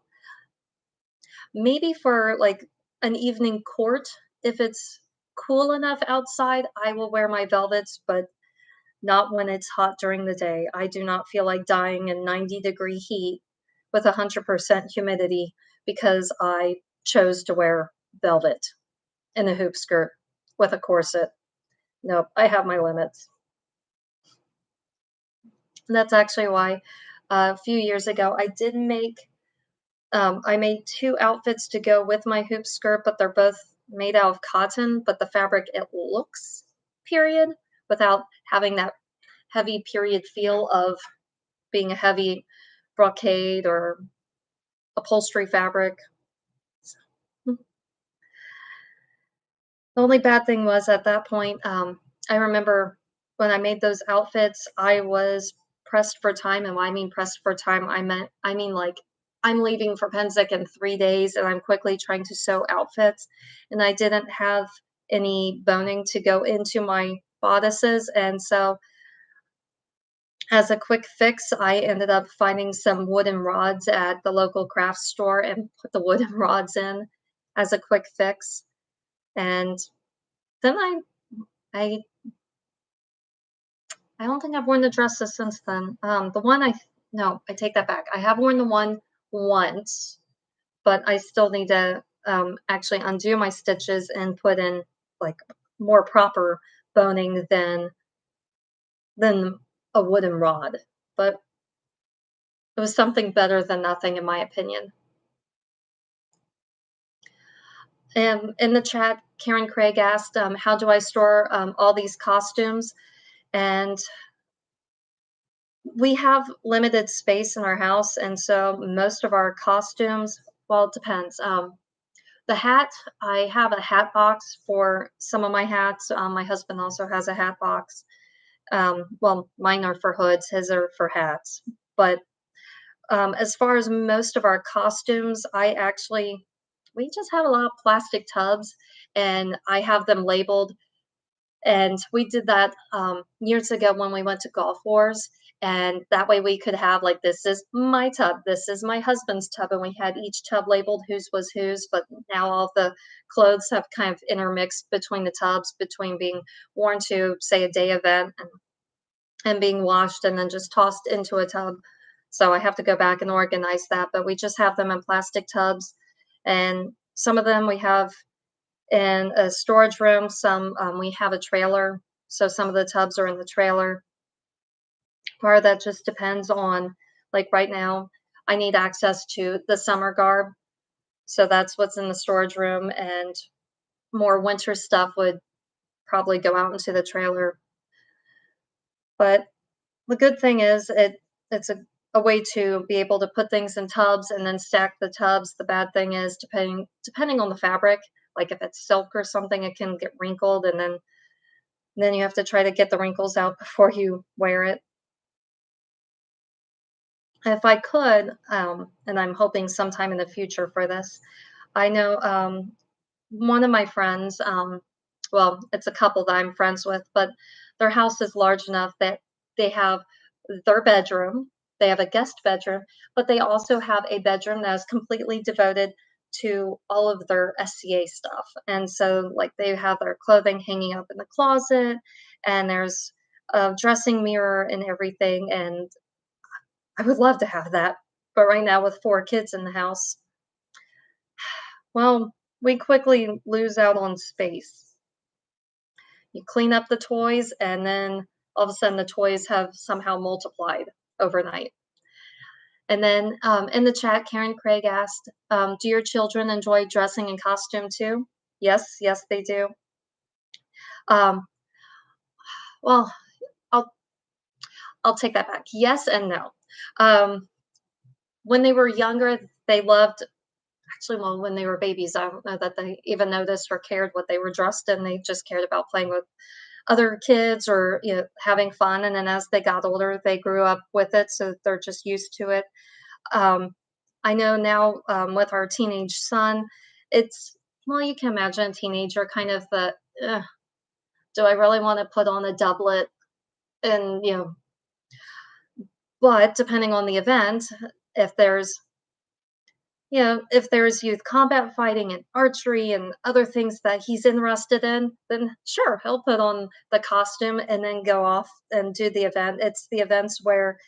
maybe for like an evening court, if it's cool enough outside, I will wear my velvets, but not when it's hot during the day. I do not feel like dying in 90-degree heat with 100% humidity because I chose to wear velvet and a hoop skirt with a corset. Nope, I have my limits. And that's actually why a few years ago I did make, I made two outfits to go with my hoop skirt, but they're both made out of cotton, but the fabric, it looks period without having that heavy period feel of being a heavy brocade or upholstery fabric. The only bad thing was at that point, I remember when I made those outfits, I was pressed for time. And when I mean pressed for time, I mean like I'm leaving for Pennsic in 3 days and I'm quickly trying to sew outfits. And I didn't have any boning to go into my bodices. And so as a quick fix, I ended up finding some wooden rods at the local craft store and put the wooden rods in as a quick fix. And then I I don't think I've worn the dresses since then. The one no, I take that back. I have worn the one once, but I still need to actually undo my stitches and put in like more proper boning than a wooden rod. But it was something better than nothing, in my opinion. In the chat, Karen Craig asked, "How do I store all these costumes?" And we have limited space in our house, and so most of our costumes, well, it depends. The hat, I have a hat box for some of my hats. My husband also has a hat box. Well, mine are for hoods, his are for hats. But as far as most of our costumes, we just have a lot of plastic tubs, and I have them labeled. And we did that years ago when we went to Golf Wars. And that way we could have like, this is my tub, this is my husband's tub. And we had each tub labeled whose was whose. But now all the clothes have kind of intermixed between the tubs, between being worn to, say, a day event and being washed and then just tossed into a tub. So I have to go back and organize that. But we just have them in plastic tubs. And some of them we have in a storage room. Some we have a trailer, so some of the tubs are in the trailer. Part of that just depends on, like right now, I need access to the summer garb, so that's what's in the storage room, and more winter stuff would probably go out into the trailer. But the good thing is it's a way to be able to put things in tubs and then stack the tubs. The bad thing is depending on the fabric, like if it's silk or something, it can get wrinkled, and then you have to try to get the wrinkles out before you wear it. If I could, and I'm hoping sometime in the future for this, I know one of my friends, well, it's a couple that I'm friends with, but their house is large enough that they have their bedroom, they have a guest bedroom, but they also have a bedroom that is completely devoted to all of their SCA stuff. And so, like, they have their clothing hanging up in the closet, and there's a dressing mirror and everything. And I would love to have that. But right now, with 4 kids in the house, well, we quickly lose out on space. You clean up the toys, and then all of a sudden, the toys have somehow multiplied overnight. And then in the chat, Karen Craig asked, "Do your children enjoy dressing in costume too?" Yes, yes, they do. Um, well, I'll I'll take that back. Yes and no. Um, when they were younger, they loved. Actually, well, when they were babies, I don't know that they even noticed or cared what they were dressed in. They just cared about playing with other kids or having fun. And then as they got older, they grew up with it, so they're just used to it. Um, I know now, with our teenage son, it's well, you can imagine a teenager kind of the, "Ugh, do I really want to put on a doublet?" And but depending on the event, if there's if there's youth combat fighting and archery and other things that he's interested in, then sure, he'll put on the costume and then go off and do the event. It's the events where,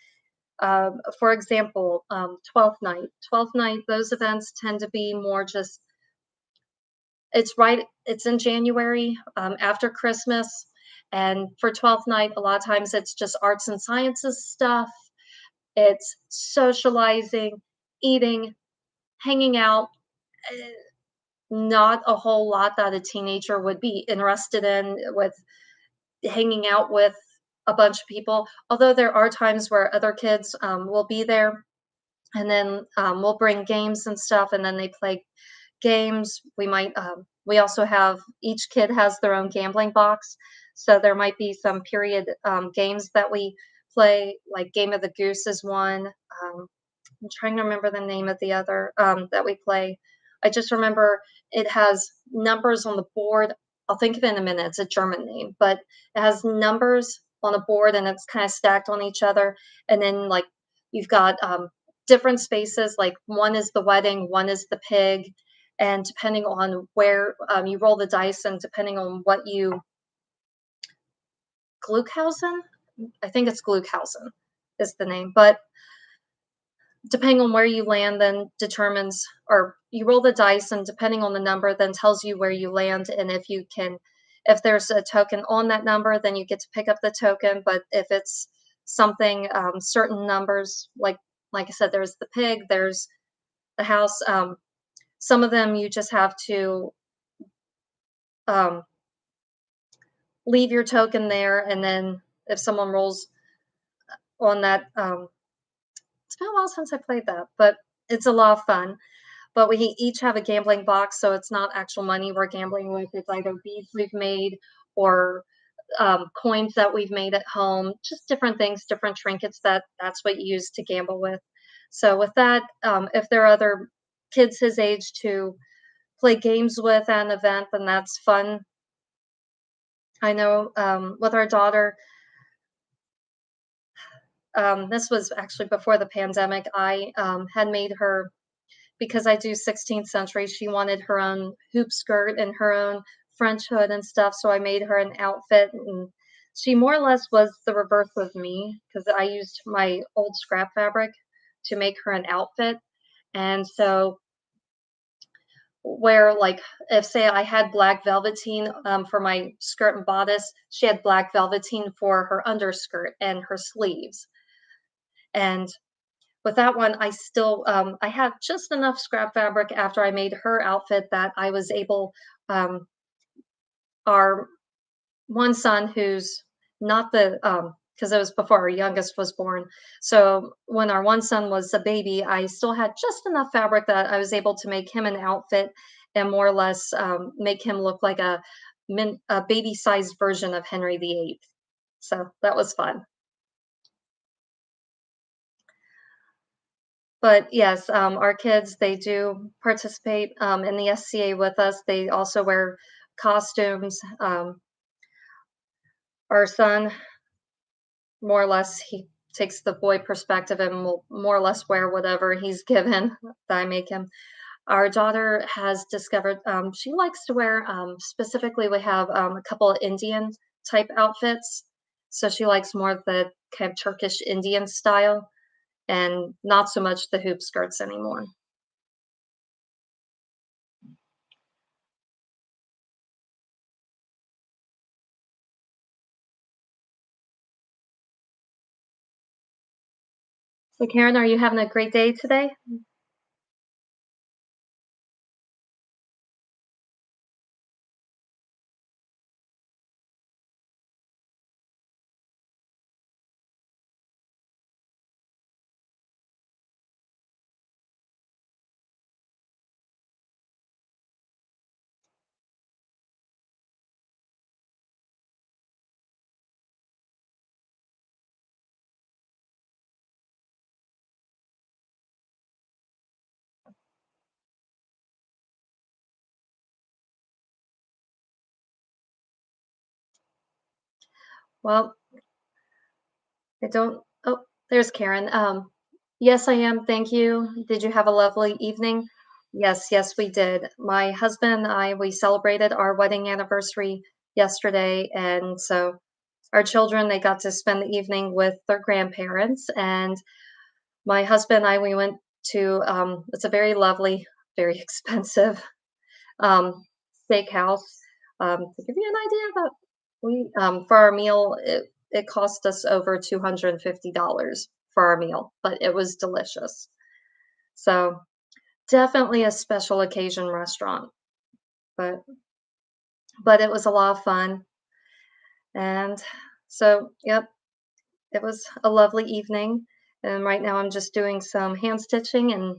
for example, 12th night. 12th night, those events tend to be more just, it's in January, after Christmas. And for 12th night, a lot of times it's just arts and sciences stuff. It's socializing, eating, hanging out. eh, Not a whole lot that a teenager would be interested in with hanging out with a bunch of people. Although there are times where other kids will be there, and then we'll bring games and stuff, and then they play games. We also have, each kid has their own gambling box, so there might be some period games that we play, like Game of the Goose is one. I'm trying to remember the name of the other that we play. I just remember it has numbers on the board. I'll think of it in a minute. It's a German name, but it has numbers on a board and it's kind of stacked on each other. And then, like, you've got different spaces. Like, one is the wedding, one is the pig. And depending on where you roll the dice, and depending on what you, Gluckhausen, I think it's Gluckhausen is the name. But depending on where you land then determines, or you roll the dice and depending on the number then tells you where you land. And if there's a token on that number, then you get to pick up the token. But if it's something, certain numbers, like I said, there's the pig, there's the house. Some of them you just have to um, leave your token there, and then if someone rolls on that, it's been a while since I played that, but it's a lot of fun. But we each have a gambling box, so it's not actual money we're gambling with. It's either beads we've made or coins that we've made at home, just different things, different trinkets that's what you use to gamble with. So with that, if there are other kids his age to play games with at an event, then that's fun. I know with our daughter, this was actually before the pandemic. I had made her, because I do 16th century, she wanted her own hoop skirt and her own French hood and stuff. So I made her an outfit, and she more or less was the reverse of me because I used my old scrap fabric to make her an outfit. And so, where, like, if say I had black velveteen for my skirt and bodice, she had black velveteen for her underskirt and her sleeves. And with that one, I still I had just enough scrap fabric after I made her outfit that I was able, um, our one son who's not the because it was before our youngest was born. So when our one son was a baby, I still had just enough fabric that I was able to make him an outfit and more or less make him look like a baby sized version of Henry VIII. So that was fun. But yes, our kids, they do participate in the SCA with us. They also wear costumes. Our son, more or less, he takes the boy perspective and will more or less wear whatever he's given that I make him. Our daughter has discovered she likes to wear, specifically, we have a couple of Indian type outfits. So she likes more of the kind of Turkish Indian style and not so much the hoop skirts anymore. So, Karen, are you having a great day today? Well, I don't. Oh, there's Karen. Yes, I am. Thank you. Did you have a lovely evening? Yes, yes, we did. My husband and I, we celebrated our wedding anniversary yesterday, and so our children, they got to spend the evening with their grandparents, and my husband and I, we went to it's a very lovely, very expensive um, steakhouse. To give you an idea about we for our meal, it cost us over $250 for our meal, but it was delicious. So definitely a special occasion restaurant, but it was a lot of fun. And so, yep, it was a lovely evening. And right now, I'm just doing some hand stitching and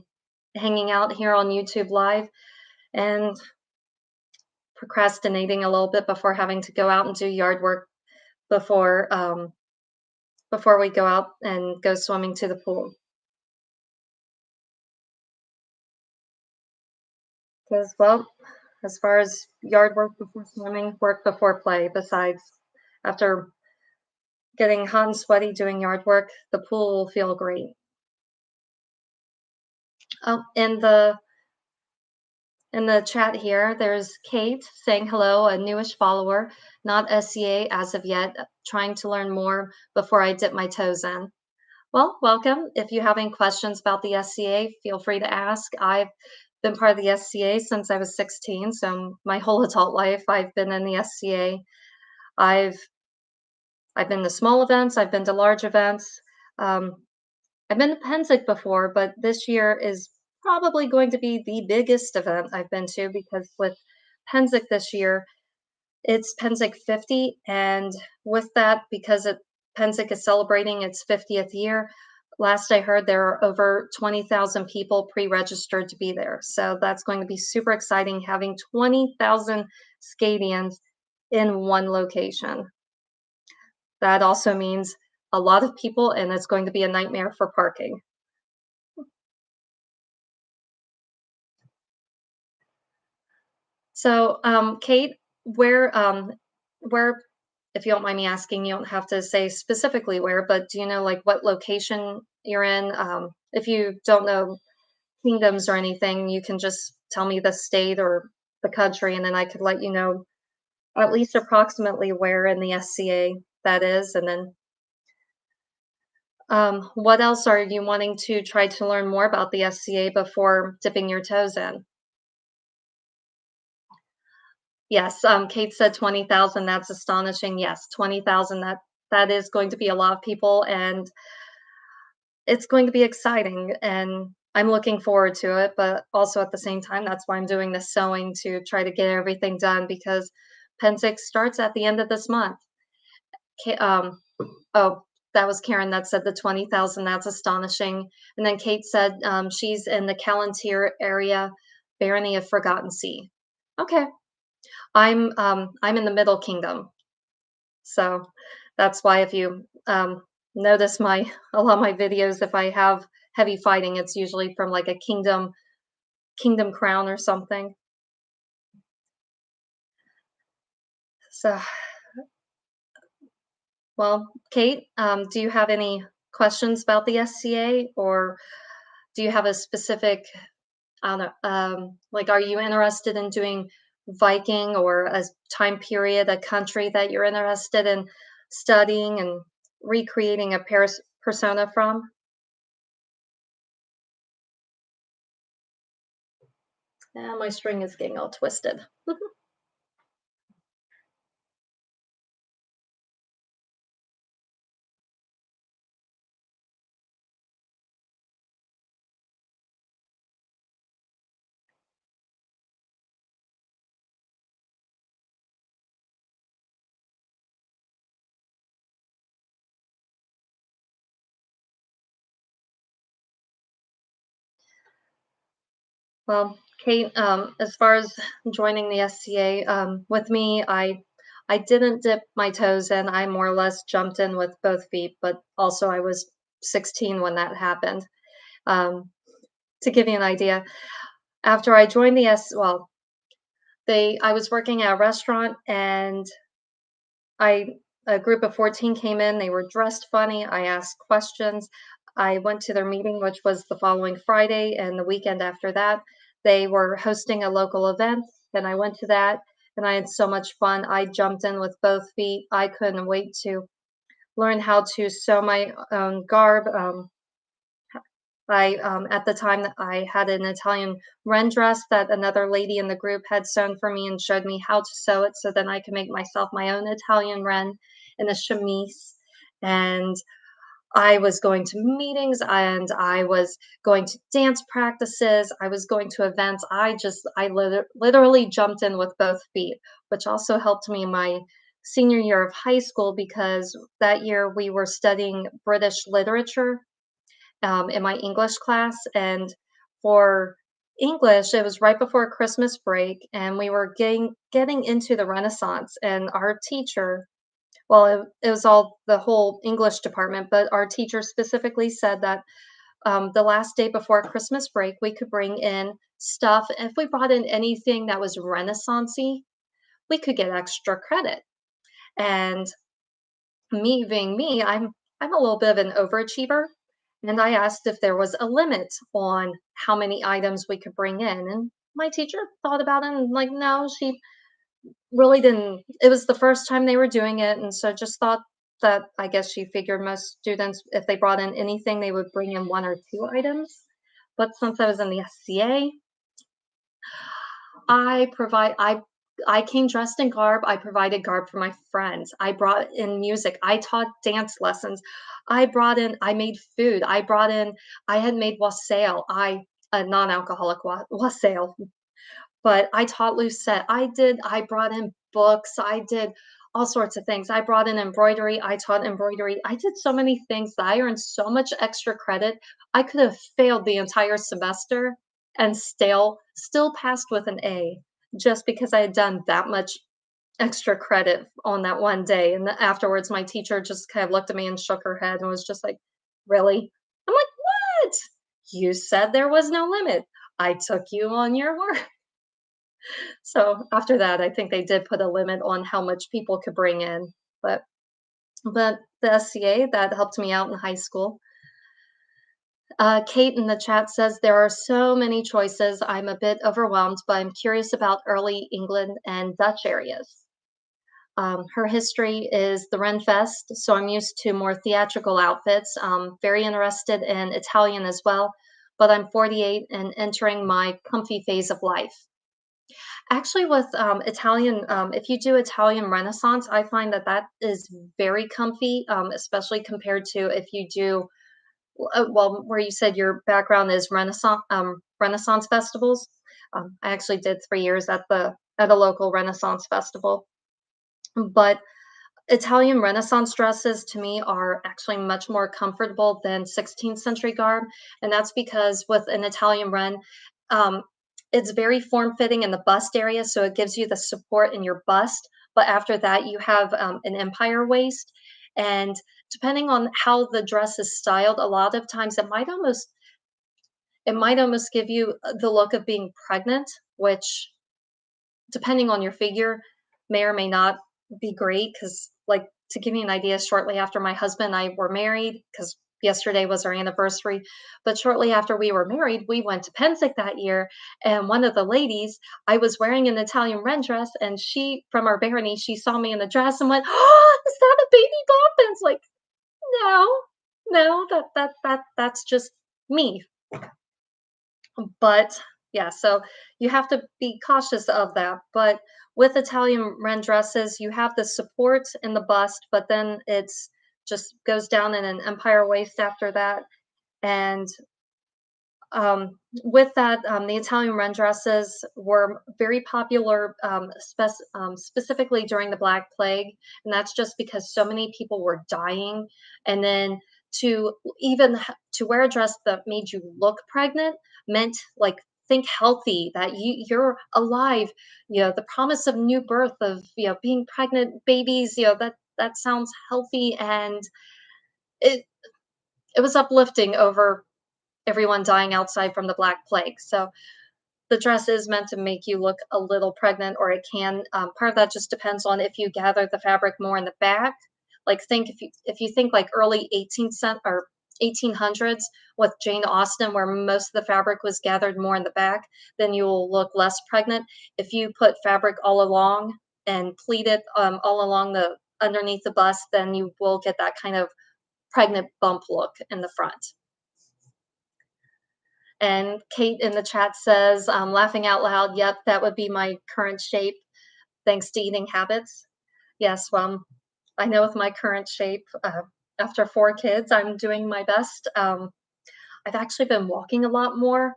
hanging out here on YouTube Live and procrastinating a little bit before having to go out and do yard work before before we go out and go swimming to the pool. Because, well, as far as yard work before swimming, work before play, besides after getting hot and sweaty doing yard work, the pool will feel great. Oh, in the chat here, there's Kate saying hello, a newish follower, not SCA as of yet, trying to learn more before I dip my toes in. Well, welcome. If you have any questions about the SCA, feel free to ask. I've been part of the SCA since I was 16, so my whole adult life I've been in the SCA. I've I've been to small events, I've been to large events. Um, I've been to Pennsic before, but this year is probably going to be the biggest event I've been to because with Pennsic this year, it's Pennsic 50, and with that, because Pennsic is celebrating its 50th year, last I heard there are over 20,000 people pre-registered to be there. So that's going to be super exciting having 20,000 Scadians in one location. That also means a lot of people, and it's going to be a nightmare for parking. So, Kate, where, if you don't mind me asking, you don't have to say specifically where, but do you know like what location you're in? If you don't know kingdoms or anything, you can just tell me the state or the country, and then I could let you know at least approximately where in the SCA that is. And then, what else are you wanting to try to learn more about the SCA before dipping your toes in? Yes, Kate said 20,000, that's astonishing. Yes, 20,000, that is going to be a lot of people, and it's going to be exciting, and I'm looking forward to it, but also at the same time, that's why I'm doing the sewing to try to get everything done because Pennsic starts at the end of this month. Ka oh, that was Karen that said the 20,000, that's astonishing, and then Kate said, she's in the Callantyre area, Barony of Forgotten Sea. Okay. I'm in the Middle Kingdom, so that's why if you notice my a lot of my videos, if I have heavy fighting, it's usually from like a kingdom crown or something. So, well, Kate, do you have any questions about the SCA, or do you have a specific I don't know, like, are you interested in doing Viking or a time period, a country that you're interested in studying and recreating a persona from? My string is getting all twisted. Well, Kate, as far as joining the SCA, with me, I didn't dip my toes in. I more or less jumped in with both feet, but also I was 16 when that happened. Um, to give you an idea, after I joined the well, I was working at a restaurant and I a group of 14 came in, they were dressed funny, I asked questions. I went to their meeting, which was the following Friday, and the weekend after that, they were hosting a local event, and I went to that, and I had so much fun. I jumped in with both feet. I couldn't wait to learn how to sew my own garb. At the time, I had an Italian wren dress that another lady in the group had sewn for me and showed me how to sew it so then I could make myself my own Italian wren in a chemise. And I was going to meetings and I was going to dance practices. I was going to events. Literally jumped in with both feet, which also helped me in my senior year of high school because that year we were studying British literature in my English class. And for English, it was right before Christmas break, and we were getting into the Renaissance. And our teacher, well, it was all the whole English department, but our teacher specifically said that the last day before Christmas break, we could bring in stuff. If we brought in anything that was Renaissancey, we could get extra credit. And me being me, I'm a little bit of an overachiever, and I asked if there was a limit on how many items we could bring in. And my teacher thought about it and like, no, she really didn't. It was the first time they were doing it, and so just thought that I guess she figured most students, if they brought in anything, they would bring in one or two items. But since I was in the SCA, I provide I came dressed in garb, I provided garb for my friends, I brought in music, I taught dance lessons, I made food, I had made wassail, a non-alcoholic wassail, but I taught Lucette, I brought in books, I did all sorts of things. I brought in embroidery, I taught embroidery, I did so many things that I earned so much extra credit. I could have failed the entire semester and still passed with an A just because I had done that much extra credit on that one day. And afterwards, my teacher just kind of looked at me and shook her head and was just like, "Really?" I'm like, "What? You said there was no limit. I took you on your word." So after that, I think they did put a limit on how much people could bring in. But the SCA that helped me out in high school. Kate in the chat says there are so many choices. I'm a bit overwhelmed, but I'm curious about early England and Dutch areas. Her history is the Renfest, so I'm used to more theatrical outfits. Very interested in Italian as well, but I'm 48 and entering my comfy phase of life. Actually, with Italian, if you do Italian Renaissance, I find that that is very comfy, especially compared to if you do, well, where you said your background is Renaissance festivals. I actually did 3 years at a local Renaissance festival, but Italian Renaissance dresses to me are actually much more comfortable than 16th century garb, and that's because with an Italian Ren, um, it's very form fitting in the bust area, so it gives you the support in your bust. But after that, you have an empire waist, and depending on how the dress is styled, a lot of times it might almost give you the look of being pregnant, which depending on your figure, may or may not be great. Because, like, to give you an idea, shortly after my husband and I were married, because yesterday was our anniversary, but shortly after we were married, we went to Pennsic that year, and one of the ladies, I was wearing an Italian ren dress, and she, from our barony, she saw me in the dress and went, "Oh, is that a baby bump?" And it's like, no, no, that's just me. But yeah, so you have to be cautious of that. But with Italian ren dresses, you have the support in the bust, but then it's just goes down in an empire waist after that. And with that, the Italian ren dresses were very popular, specifically during the Black Plague, and that's just because so many people were dying. And then to wear a dress that made you look pregnant meant like think healthy, that you're alive. You know, the promise of new birth, of being pregnant, babies. That sounds healthy, and it it was uplifting over everyone dying outside from the Black Plague. So the dress is meant to make you look a little pregnant, or it can. Part of that just depends on if you gather the fabric more in the back. Like think if you think like early 1800s with Jane Austen, where most of the fabric was gathered more in the back, then you'll look less pregnant. If you put fabric all along and pleat it all along the underneath the bust, then you will get that kind of pregnant bump look in the front. And Kate in the chat says, laughing out loud, yep, that would be my current shape thanks to eating habits. Yes, well, I know with my current shape, after 4 kids, I'm doing my best. I've actually been walking a lot more.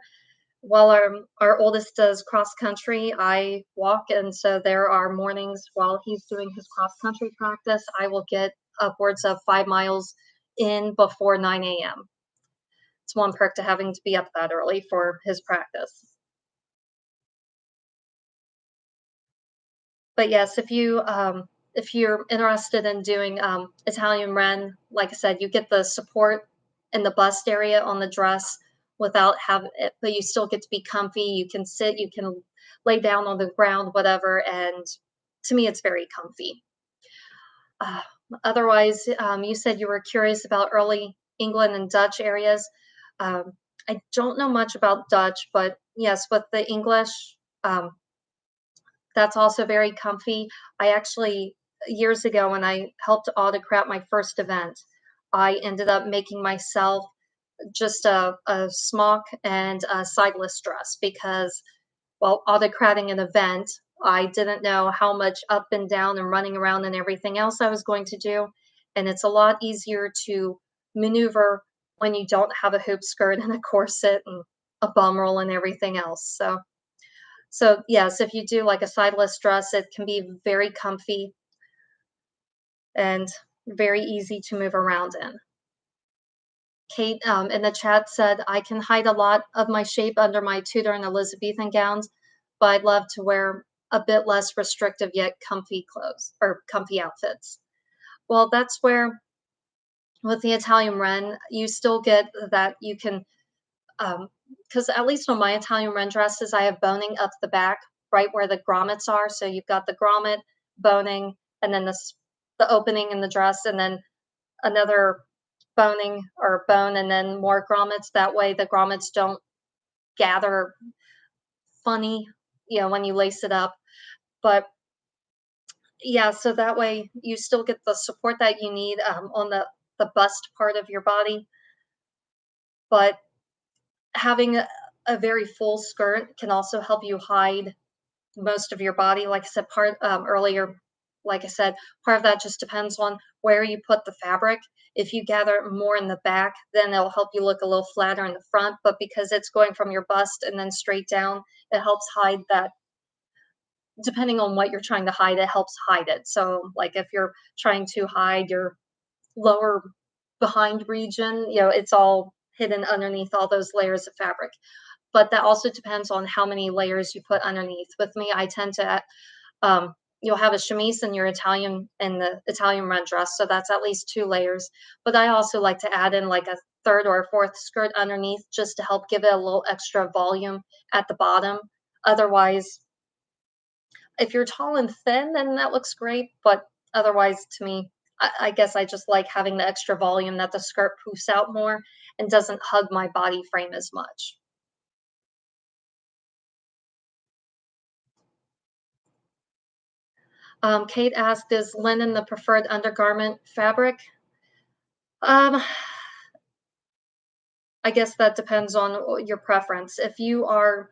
While our oldest does cross country, I walk, and so there are mornings while he's doing his cross country practice, I will get upwards of 5 miles in before 9 a.m. It's one perk to having to be up that early for his practice. But yes, if you're interested in doing Italian Ren, like I said, you get the support in the bust area on the dress without having it, but you still get to be comfy. You can sit, you can lay down on the ground, whatever. And to me, it's very comfy. Uh, Otherwise, you said you were curious about early England and Dutch areas. Um, I don't know much about Dutch, but yes, with the English, um, that's also very comfy. I actually, years ago, when I helped autocrat my first event, I ended up making myself just a smock and a sideless dress because, while autocrating an event, I didn't know how much up and down and running around and everything else I was going to do. And it's a lot easier to maneuver when you don't have a hoop skirt and a corset and a bum roll and everything else. So yes, if you do like a sideless dress, it can be very comfy and very easy to move around in. Kate in the chat said, I can hide a lot of my shape under my Tudor and Elizabethan gowns, but I'd love to wear a bit less restrictive yet comfy clothes or comfy outfits. Well, that's where with the Italian Ren, you still get that you can, because at least on my Italian Ren dresses, I have boning up the back, right where the grommets are. So you've got the grommet, boning, and then the opening in the dress, and then another boning or bone, and then more grommets. That way, the grommets don't gather funny, when you lace it up. But yeah, so that way you still get the support that you need on the bust part of your body, but having a very full skirt can also help you hide most of your body. Like I said earlier, like I said, part of that just depends on where you put the fabric. If you gather more in the back, then it'll help you look a little flatter in the front. But because it's going from your bust and then straight down, it helps hide that. Depending on what you're trying to hide, it helps hide it. So, like if you're trying to hide your lower behind region, it's all hidden underneath all those layers of fabric. But that also depends on how many layers you put underneath. With me, I tend to you'll have a chemise in your the Italian red dress, so that's at least 2 layers. But I also like to add in like a third or a fourth skirt underneath just to help give it a little extra volume at the bottom. Otherwise, if you're tall and thin, then that looks great. But otherwise, to me, I guess I just like having the extra volume that the skirt poofs out more and doesn't hug my body frame as much. Kate asked, "Is linen the preferred undergarment fabric?" Um, I guess that depends on your preference. If you are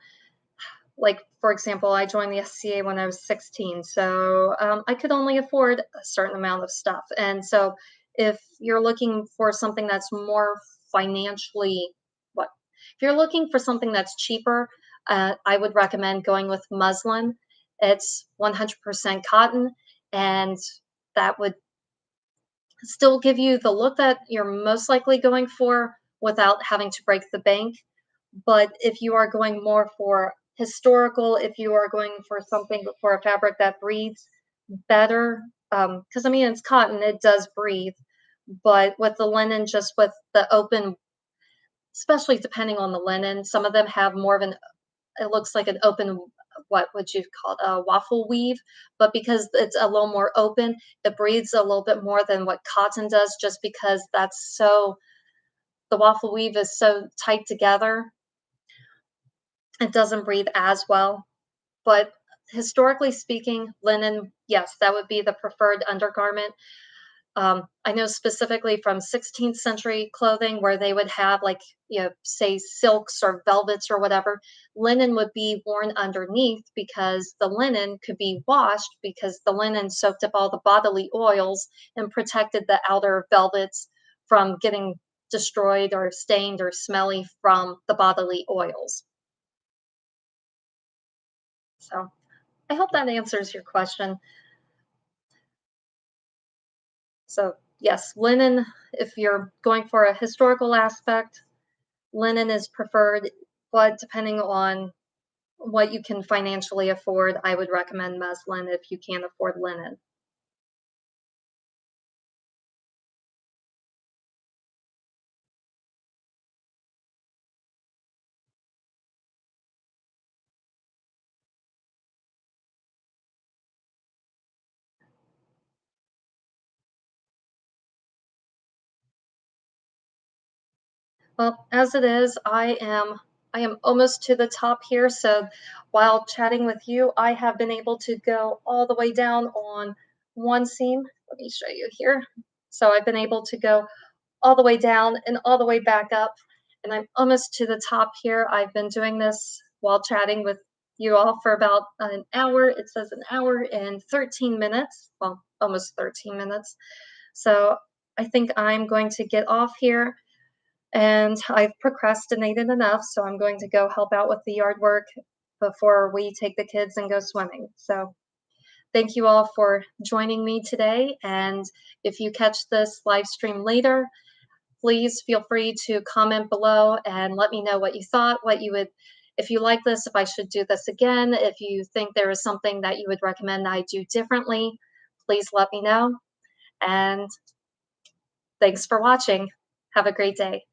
like, for example, I joined the SCA when I was 16, so I could only afford a certain amount of stuff. And so, if you're looking for something that's more financially, what? If you're looking for something that's cheaper, I would recommend going with muslin. It's 100% cotton, and that would still give you the look that you're most likely going for without having to break the bank. But if you are going more for historical, if you are going for something for a fabric that breathes better, because I mean, it's cotton, it does breathe. But with the linen, just with the open, especially depending on the linen, some of them have more of an, it looks like an open, what would you call it, a waffle weave. But because it's a little more open, it breathes a little bit more than what cotton does, just because that's so, the waffle weave is so tight together, it doesn't breathe as well. But historically speaking, linen, yes, that would be the preferred undergarment. I know specifically from 16th century clothing where they would have, like, say silks or velvets or whatever, linen would be worn underneath because the linen could be washed because the linen soaked up all the bodily oils and protected the outer velvets from getting destroyed or stained or smelly from the bodily oils. So I hope that answers your question. So, yes, linen, if you're going for a historical aspect, linen is preferred, but depending on what you can financially afford, I would recommend muslin if you can't afford linen. Well, as it is, I am almost to the top here, so while chatting with you, I have been able to go all the way down on one seam. Let me show you here. So I've been able to go all the way down and all the way back up. And I'm almost to the top here. I've been doing this while chatting with you all for about an hour. It says an hour and 13 minutes. Well, almost 13 minutes. So I think I'm going to get off here, and I've procrastinated enough. So I'm going to go help out with the yard work before we take the kids and go swimming. So thank you all for joining me today. And if you catch this live stream later, please feel free to comment below and let me know what you thought, what you would, if you like this, if I should do this again, if you think there is something that you would recommend I do differently, please let me know. And thanks for watching. Have a great day.